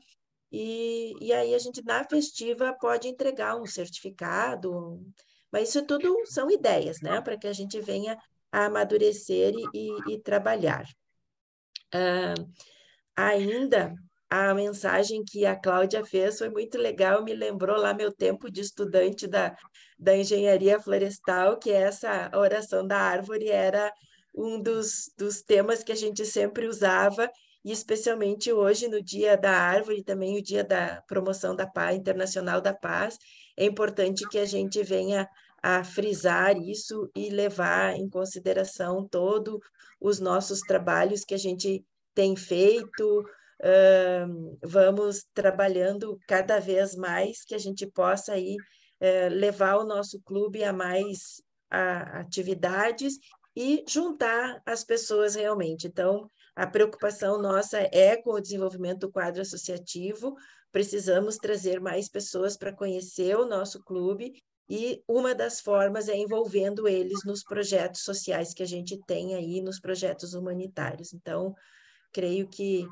E aí a gente, na festiva, pode entregar um certificado, mas isso tudo são ideias, né? Para que a gente venha a amadurecer e trabalhar. Ainda, a mensagem que a Cláudia fez foi muito legal, me lembrou lá meu tempo de estudante da engenharia florestal, que essa oração da árvore era um dos temas que a gente sempre usava, e especialmente hoje, no Dia da Árvore, também o Dia da Promoção da Paz, Internacional da Paz, é importante que a gente venha a frisar isso e levar em consideração todos os nossos trabalhos que a gente tem feito, vamos trabalhando cada vez mais que a gente possa aí, levar o nosso clube a mais atividades e juntar as pessoas realmente. Então, a preocupação nossa é com o desenvolvimento do quadro associativo, precisamos trazer mais pessoas para conhecer o nosso clube, e uma das formas é envolvendo eles nos projetos sociais que a gente tem aí, nos projetos humanitários. Então, creio que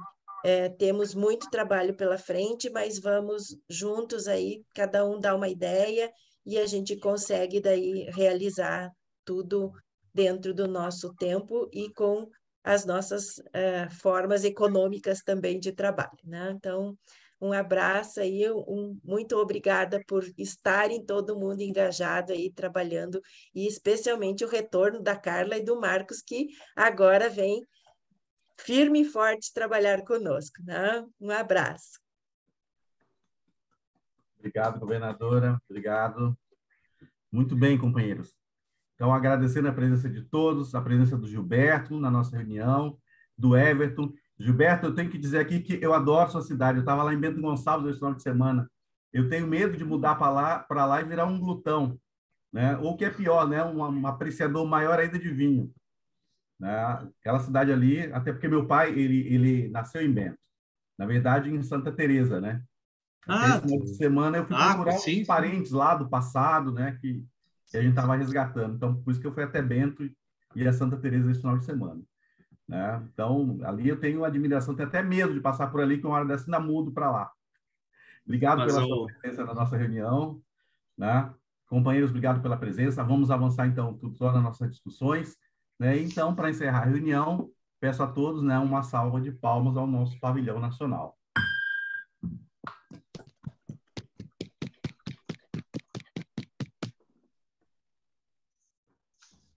temos muito trabalho pela frente, mas vamos juntos aí, cada um dá uma ideia, e a gente consegue daí realizar tudo dentro do nosso tempo e com as nossas formas econômicas também de trabalho, né? Então, um abraço aí, muito obrigada por estarem todo mundo engajado aí, trabalhando, e especialmente o retorno da Carla e do Marcos, que agora vem firme e forte trabalhar conosco, né? Um abraço. Obrigado, governadora. Obrigado. Muito bem, companheiros. Então, agradecendo a presença de todos, a presença do Gilberto na nossa reunião, do Everton. Gilberto, eu tenho que dizer aqui que eu adoro sua cidade. Eu estava lá em Bento Gonçalves esse final de semana. Eu tenho medo de mudar para lá e virar um glutão, né? Ou que é pior, né? Um apreciador maior ainda de vinho. Né? Aquela cidade ali, até porque meu pai, ele nasceu em Bento. Na verdade, em Santa Teresa, né? Até esse final de semana eu fui procurar os parentes lá do passado, né? Que a gente estava resgatando. Então, por isso que eu fui até Bento e a Santa Teresa esse final de semana. Né? Então, ali eu tenho admiração, tenho até medo de passar por ali, que uma hora dessa ainda mudo para lá. Obrigado pela sua presença na nossa reunião. Né? Companheiros, obrigado pela presença. Vamos avançar, então, todas as nossas discussões. Né? Então, para encerrar a reunião, peço a todos, né, uma salva de palmas ao nosso pavilhão nacional.